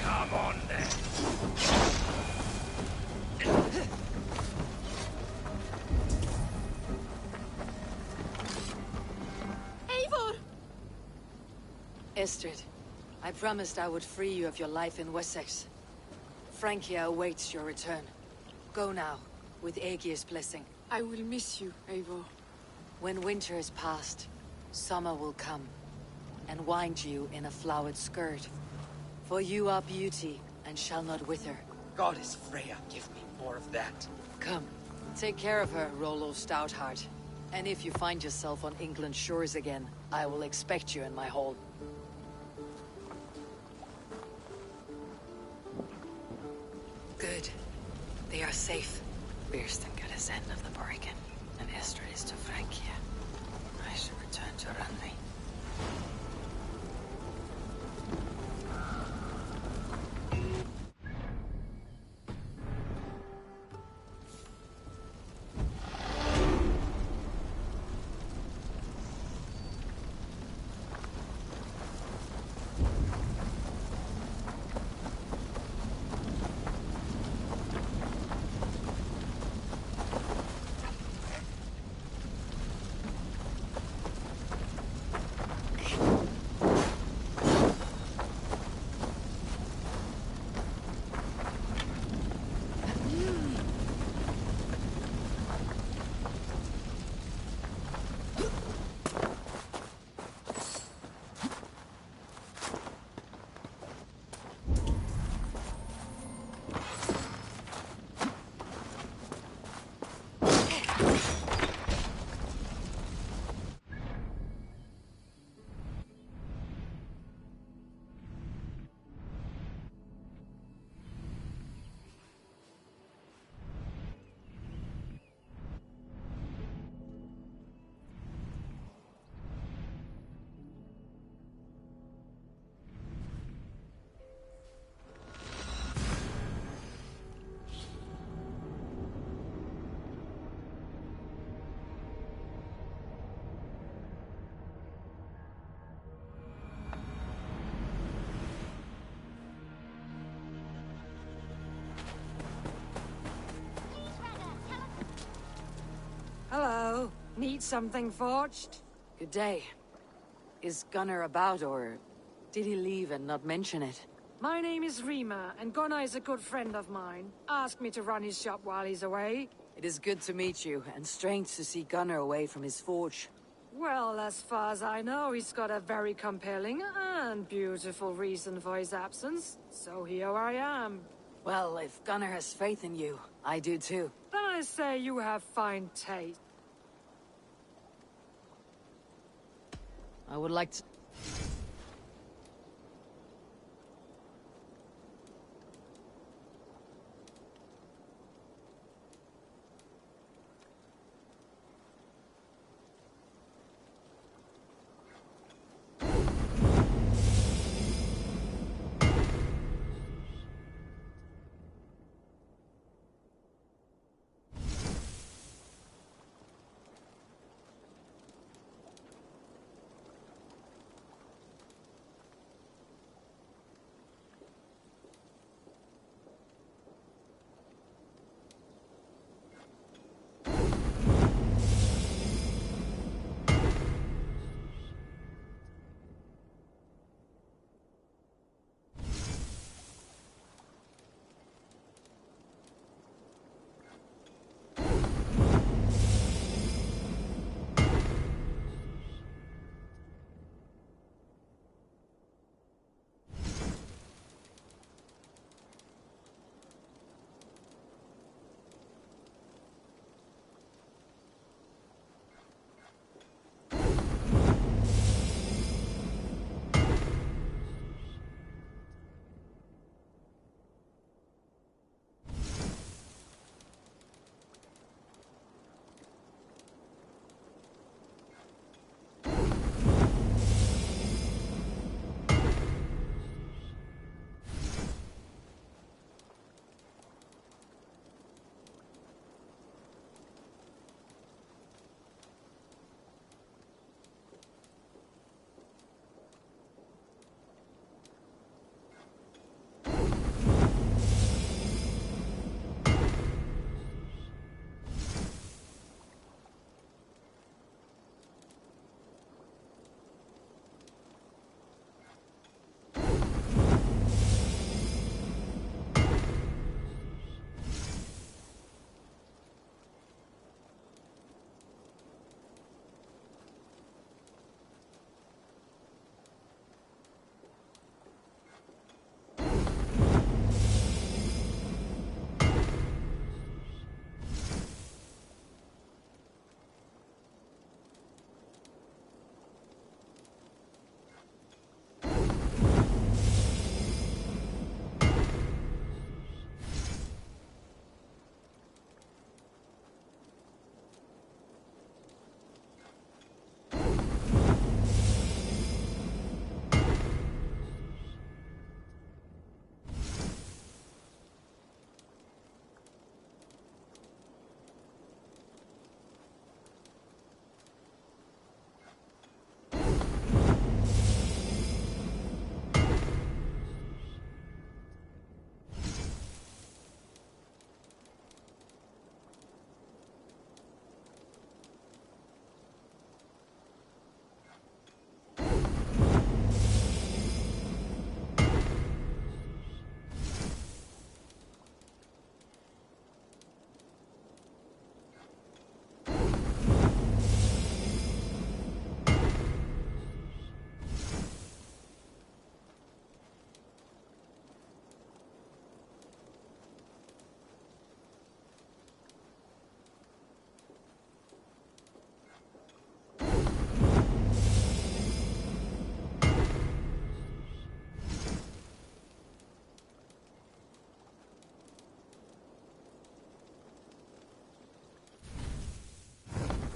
Come on then! Eivor! Estrid, I promised I would free you of your life in Wessex. Francia awaits your return. Go now, with Aegir's blessing. I will miss you, Eivor. When winter is past, summer will come, and wind you in a flowered skirt. For you are beauty, and shall not wither. Goddess Freya, give me more of that. Come, take care of her, Rollo Stoutheart. And if you find yourself on England's shores again, I will expect you in my hall. Good. They are safe. Beerston got his end of the bargain, and Estrid is to Francia. I should return to Randvi. Need something forged? Good day. Is Gunnar about, or did he leave and not mention it? My name is Rima, and Gunnar is a good friend of mine. Asked me to run his shop while he's away. It is good to meet you, and strange to see Gunnar away from his forge. Well, as far as I know, he's got a very compelling and beautiful reason for his absence. So here I am. Well, if Gunnar has faith in you, I do too. Then I say you have fine taste. I would like to...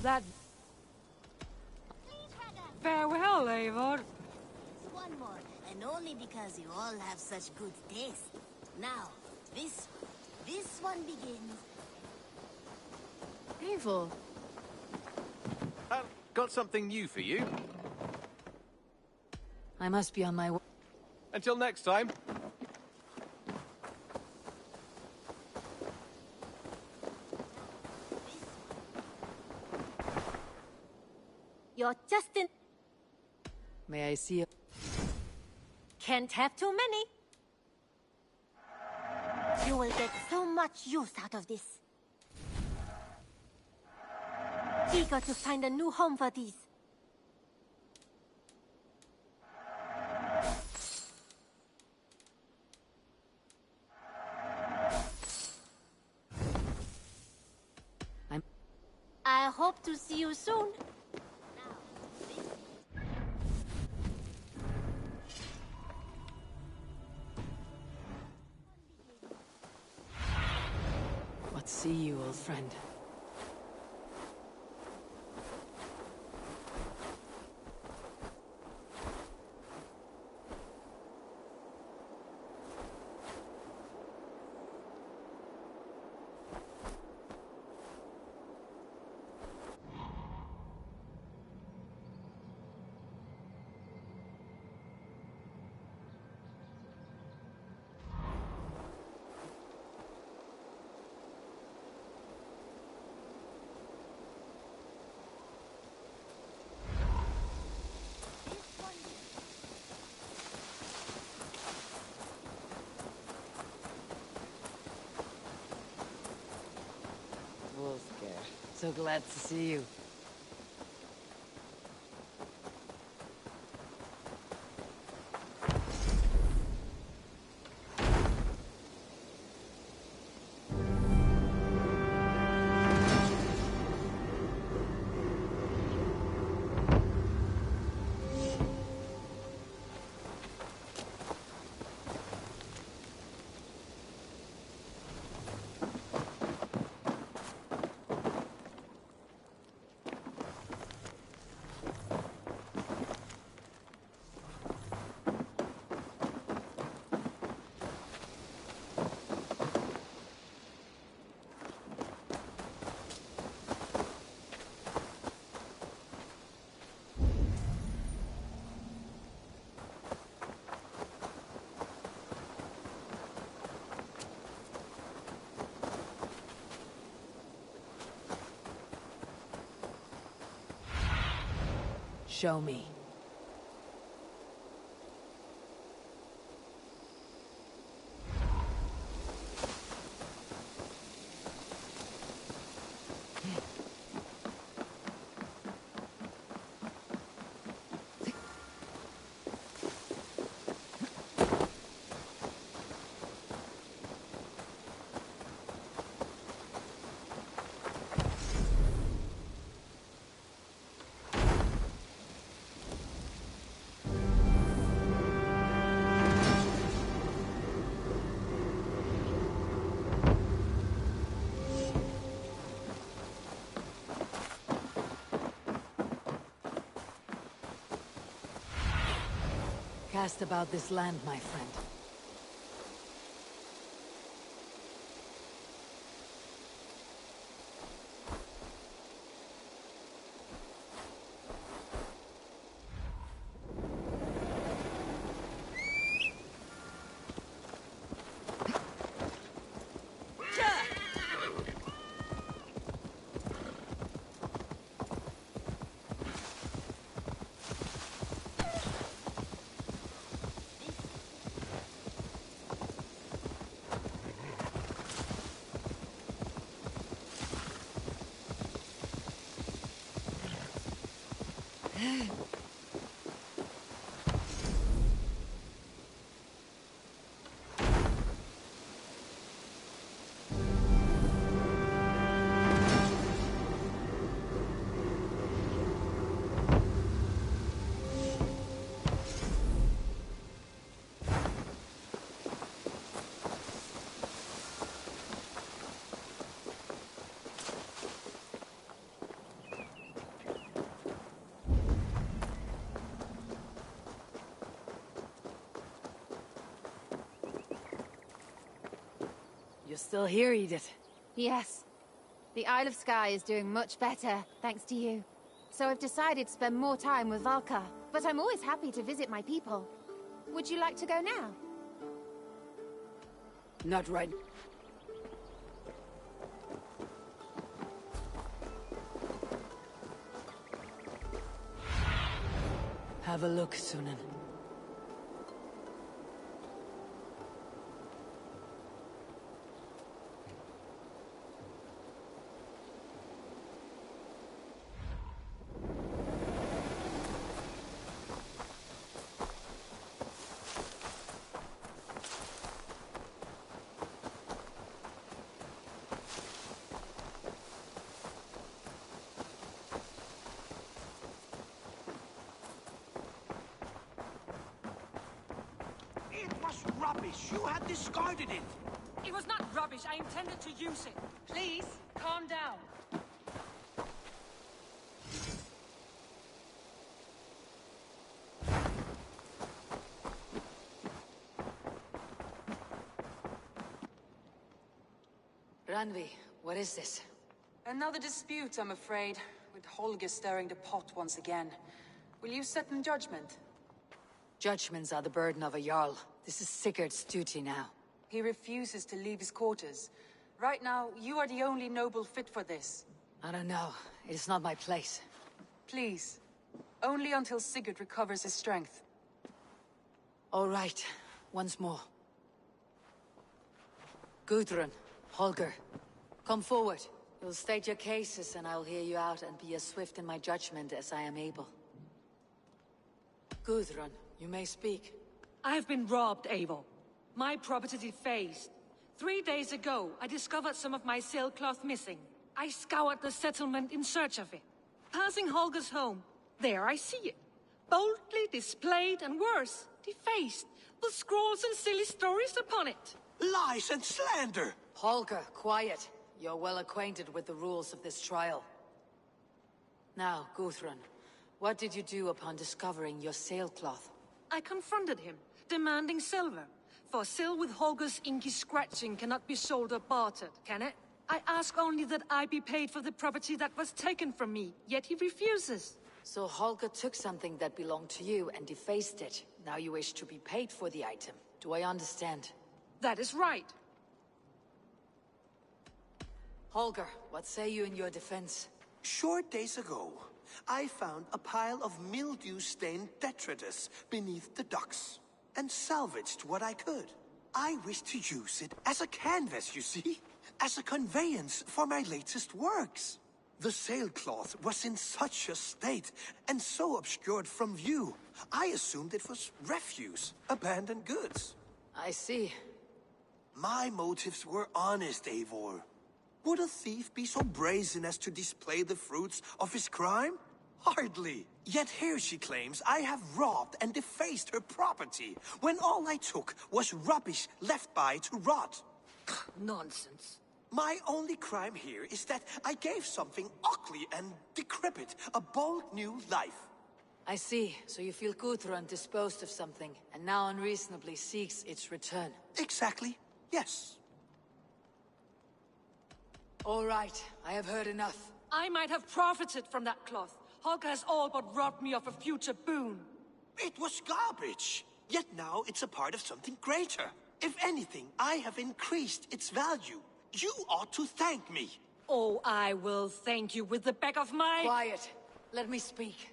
That... Farewell, Eivor. One more, and only because you all have such good taste. Now, this one begins. Eivor. Got something new for you. I must be on my way. Until next time. You're just in... May I see you? Can't have too many. You will get so much use out of this. Eager to find a new home for these. I hope to see you soon. What see you, old friend? So glad to see you. Show me. Cast about this land, my friend. You're still here, Edith? Yes. The Isle of Skye is doing much better, thanks to you. So I've decided to spend more time with Valka. But I'm always happy to visit my people. Would you like to go now? Not right. Have a look, Sunan. It was rubbish. You had discarded it. It was not rubbish. I intended to use it. Please, calm down. Ranvi, what is this? Another dispute, I'm afraid, with Holger stirring the pot once again. Will you sit in judgment? Judgments are the burden of a Jarl. This is Sigurd's duty now. He refuses to leave his quarters. Right now, you are the only noble fit for this. I don't know. It is not my place. Please. Only until Sigurd recovers his strength. All right. Once more. Gudrun, Holger, come forward. You'll state your cases and I'll hear you out and be as swift in my judgment as I am able. Gudrun, you may speak. I've been robbed, Eivor. My property defaced. 3 days ago, I discovered some of my sailcloth missing. I scoured the settlement in search of it. Passing Holger's home, there I see it. Boldly displayed and worse, defaced, with scrolls and silly stories upon it. Lies and slander! Holger, quiet. You're well acquainted with the rules of this trial. Now, Gudrun, what did you do upon discovering your sailcloth? I confronted him, demanding silver. For sil with Holger's inky scratching cannot be sold or bartered, can it? I ask only that I be paid for the property that was taken from me, yet he refuses. So Holger took something that belonged to you and defaced it. Now you wish to be paid for the item. Do I understand? That is right. Holger, what say you in your defense? Short days ago, I found a pile of mildew-stained detritus beneath the docks, and salvaged what I could. I wish to use it as a canvas, you see? As a conveyance for my latest works. The sailcloth was in such a state, and so obscured from view, I assumed it was refuse, abandoned goods. I see. My motives were honest, Eivor. Would a thief be so brazen as to display the fruits of his crime? Hardly. Yet here she claims I have robbed and defaced her property, when all I took was rubbish left by to rot. Nonsense. My only crime here is that I gave something ugly and decrepit a bold new life. I see. So you feel Gudrun disposed of something, and now unreasonably seeks its return. Exactly. Yes. All right. I have heard enough. I might have profited from that cloth. Holger has all but robbed me of a future boon. It was garbage. Yet now it's a part of something greater. If anything, I have increased its value. You ought to thank me. Oh, I will thank you with the back of my... Quiet. Let me speak.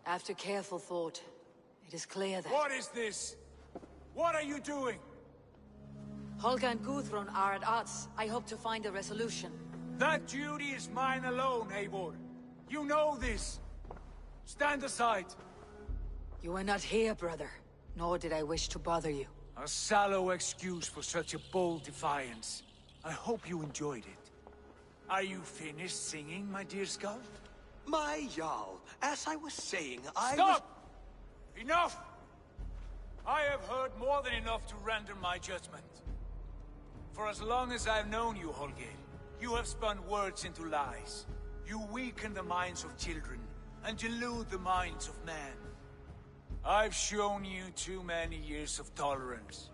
After careful thought, it is clear that... What is this? What are you doing? Holger and Gudrun are at odds. I hope to find a resolution. That duty is mine alone, Eivor. You know this. Stand aside. You were not here, brother. Nor did I wish to bother you. A sallow excuse for such a bold defiance. I hope you enjoyed it. Are you finished singing, my dear Skull? My Jarl, as I was saying, Stop! Enough! I have heard more than enough to render my judgment. For as long as I've known you, Holger, you have spun words into lies. You weaken the minds of children, and delude the minds of men. I've shown you too many years of tolerance.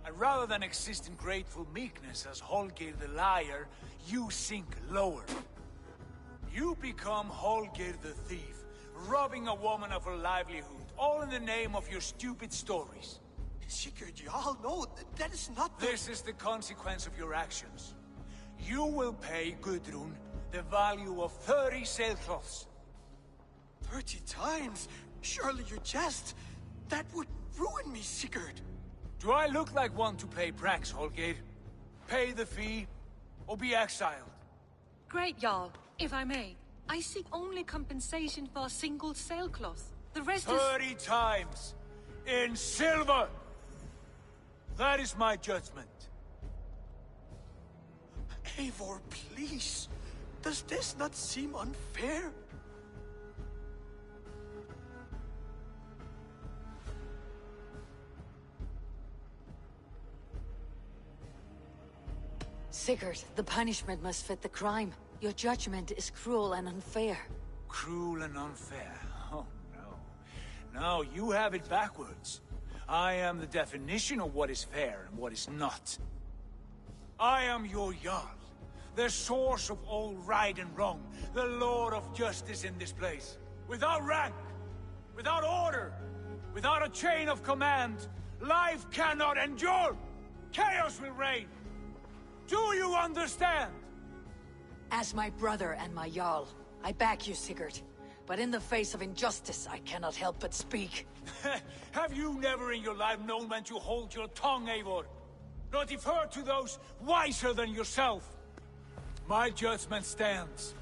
And rather than exist in grateful meekness as Holger the liar, you sink lower. You become Holger the thief, robbing a woman of her livelihood, all in the name of your stupid stories. Sigurd, Jarl, no, that is not the... This is the consequence of your actions. You will pay Gudrun the value of 30 sailcloths. 30 times? Surely you jest. That would ruin me, Sigurd. Do I look like one to pay pranks, Holgate? Pay the fee, or be exiled? Great, Jarl. If I may, I seek only compensation for a single sailcloth. The rest is... 30 times! In silver! That is my judgment. Eivor, please. Does this not seem unfair? Sigurd, the punishment must fit the crime. Your judgment is cruel and unfair. Cruel and unfair? Oh, no. No, you have it backwards. I am the definition of what is fair and what is not. I am your Jarl, the source of all right and wrong, the Lord of justice in this place. Without rank, without order, without a chain of command, life cannot endure! Chaos will reign! Do you understand? As my brother and my Jarl, I back you, Sigurd. But in the face of injustice, I cannot help but speak. Have you never in your life known when to hold your tongue, Eivor? Nor defer to those wiser than yourself? My judgment stands.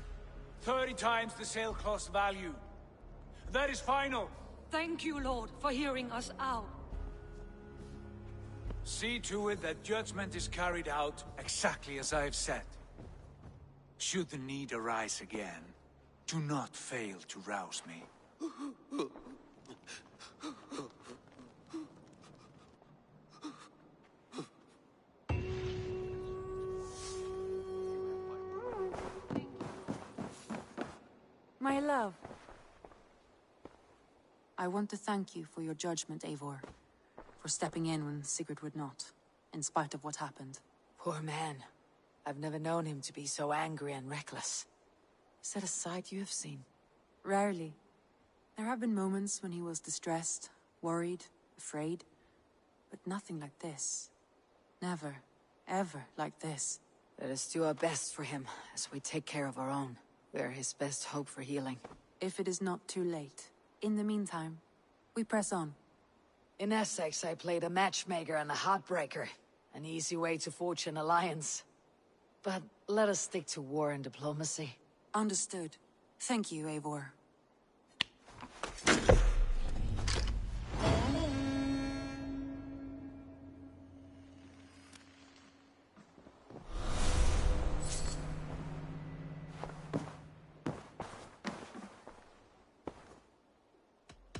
30 times the sailcloth's value. That is final. Thank you, Lord, for hearing us out. See to it that judgment is carried out exactly as I have said. Should the need arise again, do not fail to rouse me. My love. I want to thank you for your judgment, Eivor. For stepping in when Sigurd would not, in spite of what happened. Poor man. I've never known him to be so angry and reckless. Is that a side you have seen? Rarely. There have been moments when he was distressed, worried, afraid. But nothing like this. Never, ever like this. Let us do our best for him, as we take care of our own. We are his best hope for healing. If it is not too late. In the meantime, we press on. In Essex, I played a matchmaker and a heartbreaker. An easy way to forge an alliance. But let us stick to war and diplomacy. Understood. Thank you, Eivor.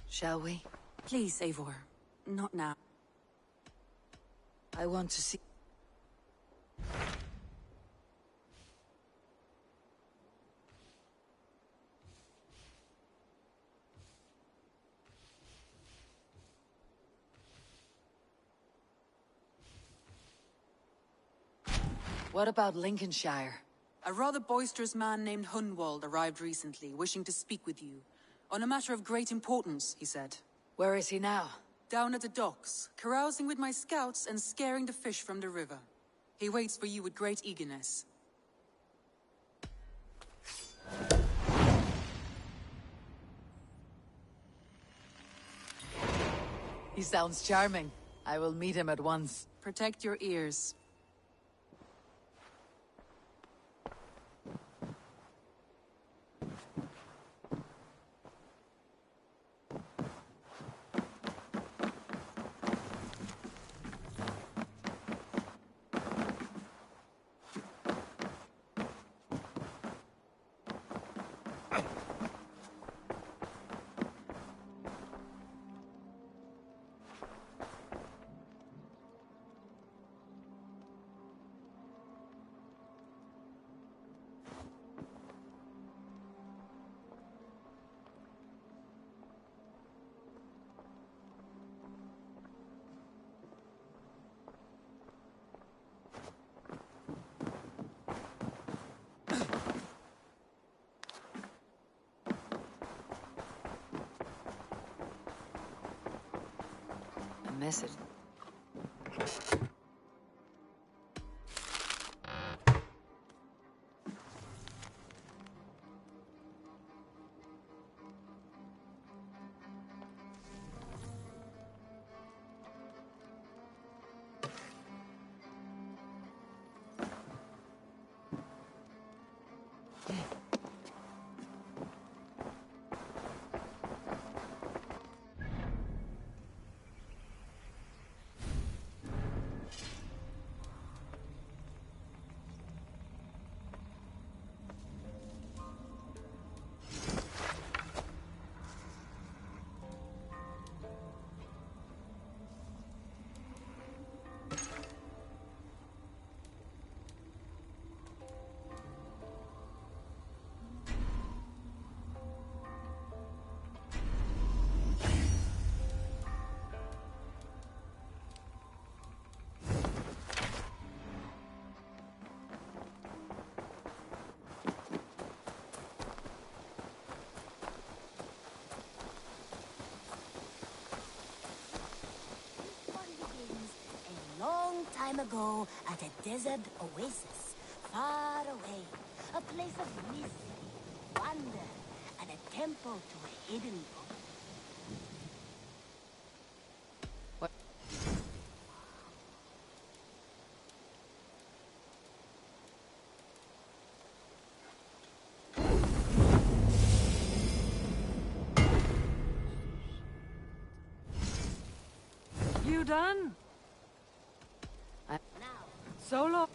Shall we? Please, Eivor. Not now. I want to see... What about Lincolnshire? A rather boisterous man named Hunwald arrived recently, wishing to speak with you. On a matter of great importance, he said. Where is he now? Down at the docks, carousing with my scouts and scaring the fish from the river. He waits for you with great eagerness. He sounds charming. I will meet him at once. Protect your ears. Message. time ago at a desert oasis, far away. A place of mystery, wonder, and a temple to a hidden god. What? You done? Solo?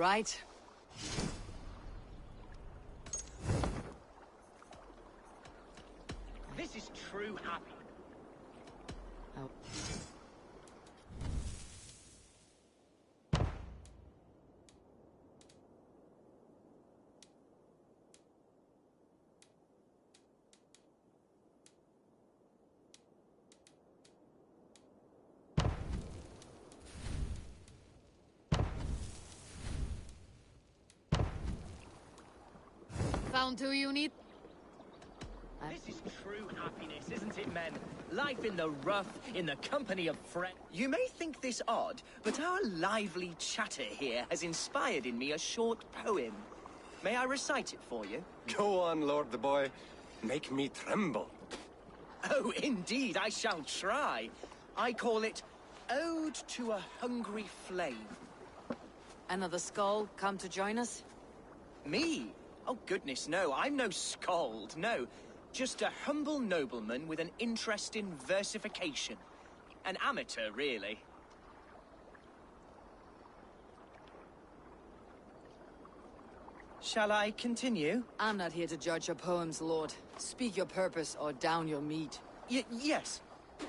right? This is true happiness. Oh. Found who you need? This is true happiness, isn't it, men? Life in the rough, in the company of friends. You may think this odd, but our lively chatter here has inspired in me a short poem. May I recite it for you? Go on, Lord the Boy. Make me tremble. Oh, indeed, I shall try. I call it Ode to a Hungry Flame. Another skull come to join us? Me? Oh, goodness, no. I'm no skald, no. Just a humble nobleman with an interest in versification. An amateur, really. Shall I continue? I'm not here to judge your poems, Lord. Speak your purpose or down your meat. Yes.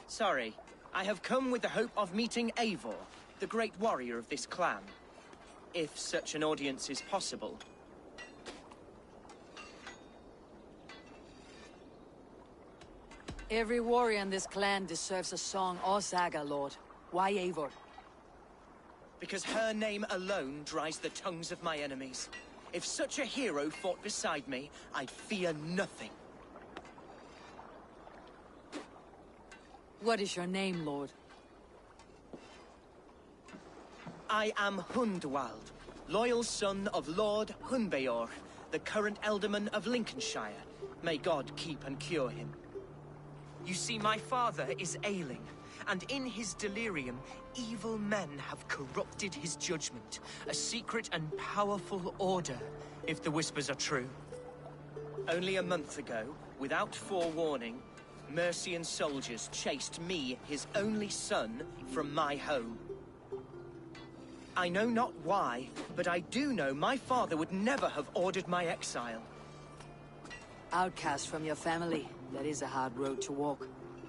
Sorry. I have come with the hope of meeting Eivor, the great warrior of this clan. If such an audience is possible. Every warrior in this clan deserves a song or saga, Lord. Why Eivor? Because her name alone dries the tongues of my enemies. If such a hero fought beside me, I'd fear nothing. What is your name, Lord? I am Hundwald, loyal son of Lord Hunbeor, the current Elderman of Lincolnshire. May God keep and cure him. You see, my father is ailing, and in his delirium, evil men have corrupted his judgment. A secret and powerful order, if the whispers are true. Only a month ago, without forewarning, Mercian soldiers chased me, his only son, from my home. I know not why, but I do know my father would never have ordered my exile. Outcast from your family. That is a hard road to walk.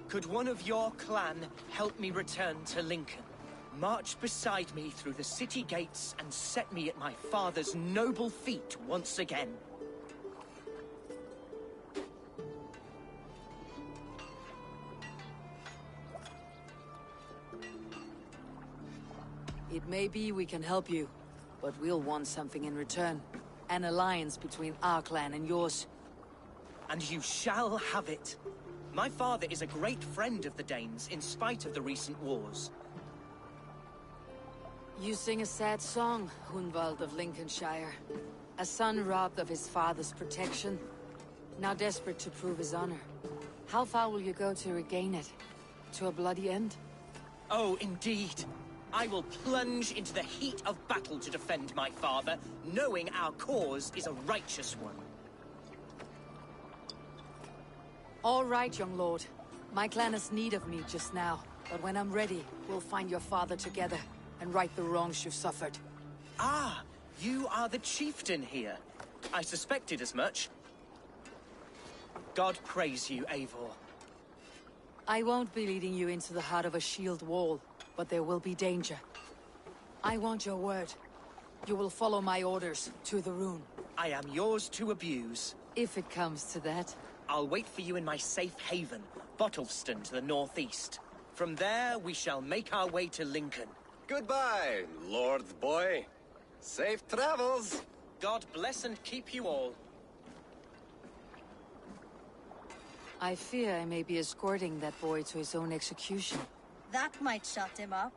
Could one of your clan help me return to Lincoln? March beside me through the city gates and set me at my father's noble feet once again. It may be we can help you, but we'll want something in return. An alliance between our clan and yours. And you shall have it. My father is a great friend of the Danes, in spite of the recent wars. You sing a sad song, Hunwald of Lincolnshire. A son robbed of his father's protection, now desperate to prove his honor. How far will you go to regain it? To a bloody end? Oh, indeed. I will plunge into the heat of battle to defend my father, knowing our cause is a righteous one. All right, young lord. My clan has need of me just now, but when I'm ready, we'll find your father together and right the wrongs you've suffered. Ah, you are the chieftain here. I suspected as much. God praise you, Eivor. I won't be leading you into the heart of a shield wall, but there will be danger. I want your word. You will follow my orders to the rune. I am yours to abuse. If it comes to that. I'll wait for you in my safe haven, Bottleston to the northeast. From there, we shall make our way to Lincoln. Goodbye, Lord Boy. Safe travels. God bless and keep you all. I fear I may be escorting that boy to his own execution. That might shut him up.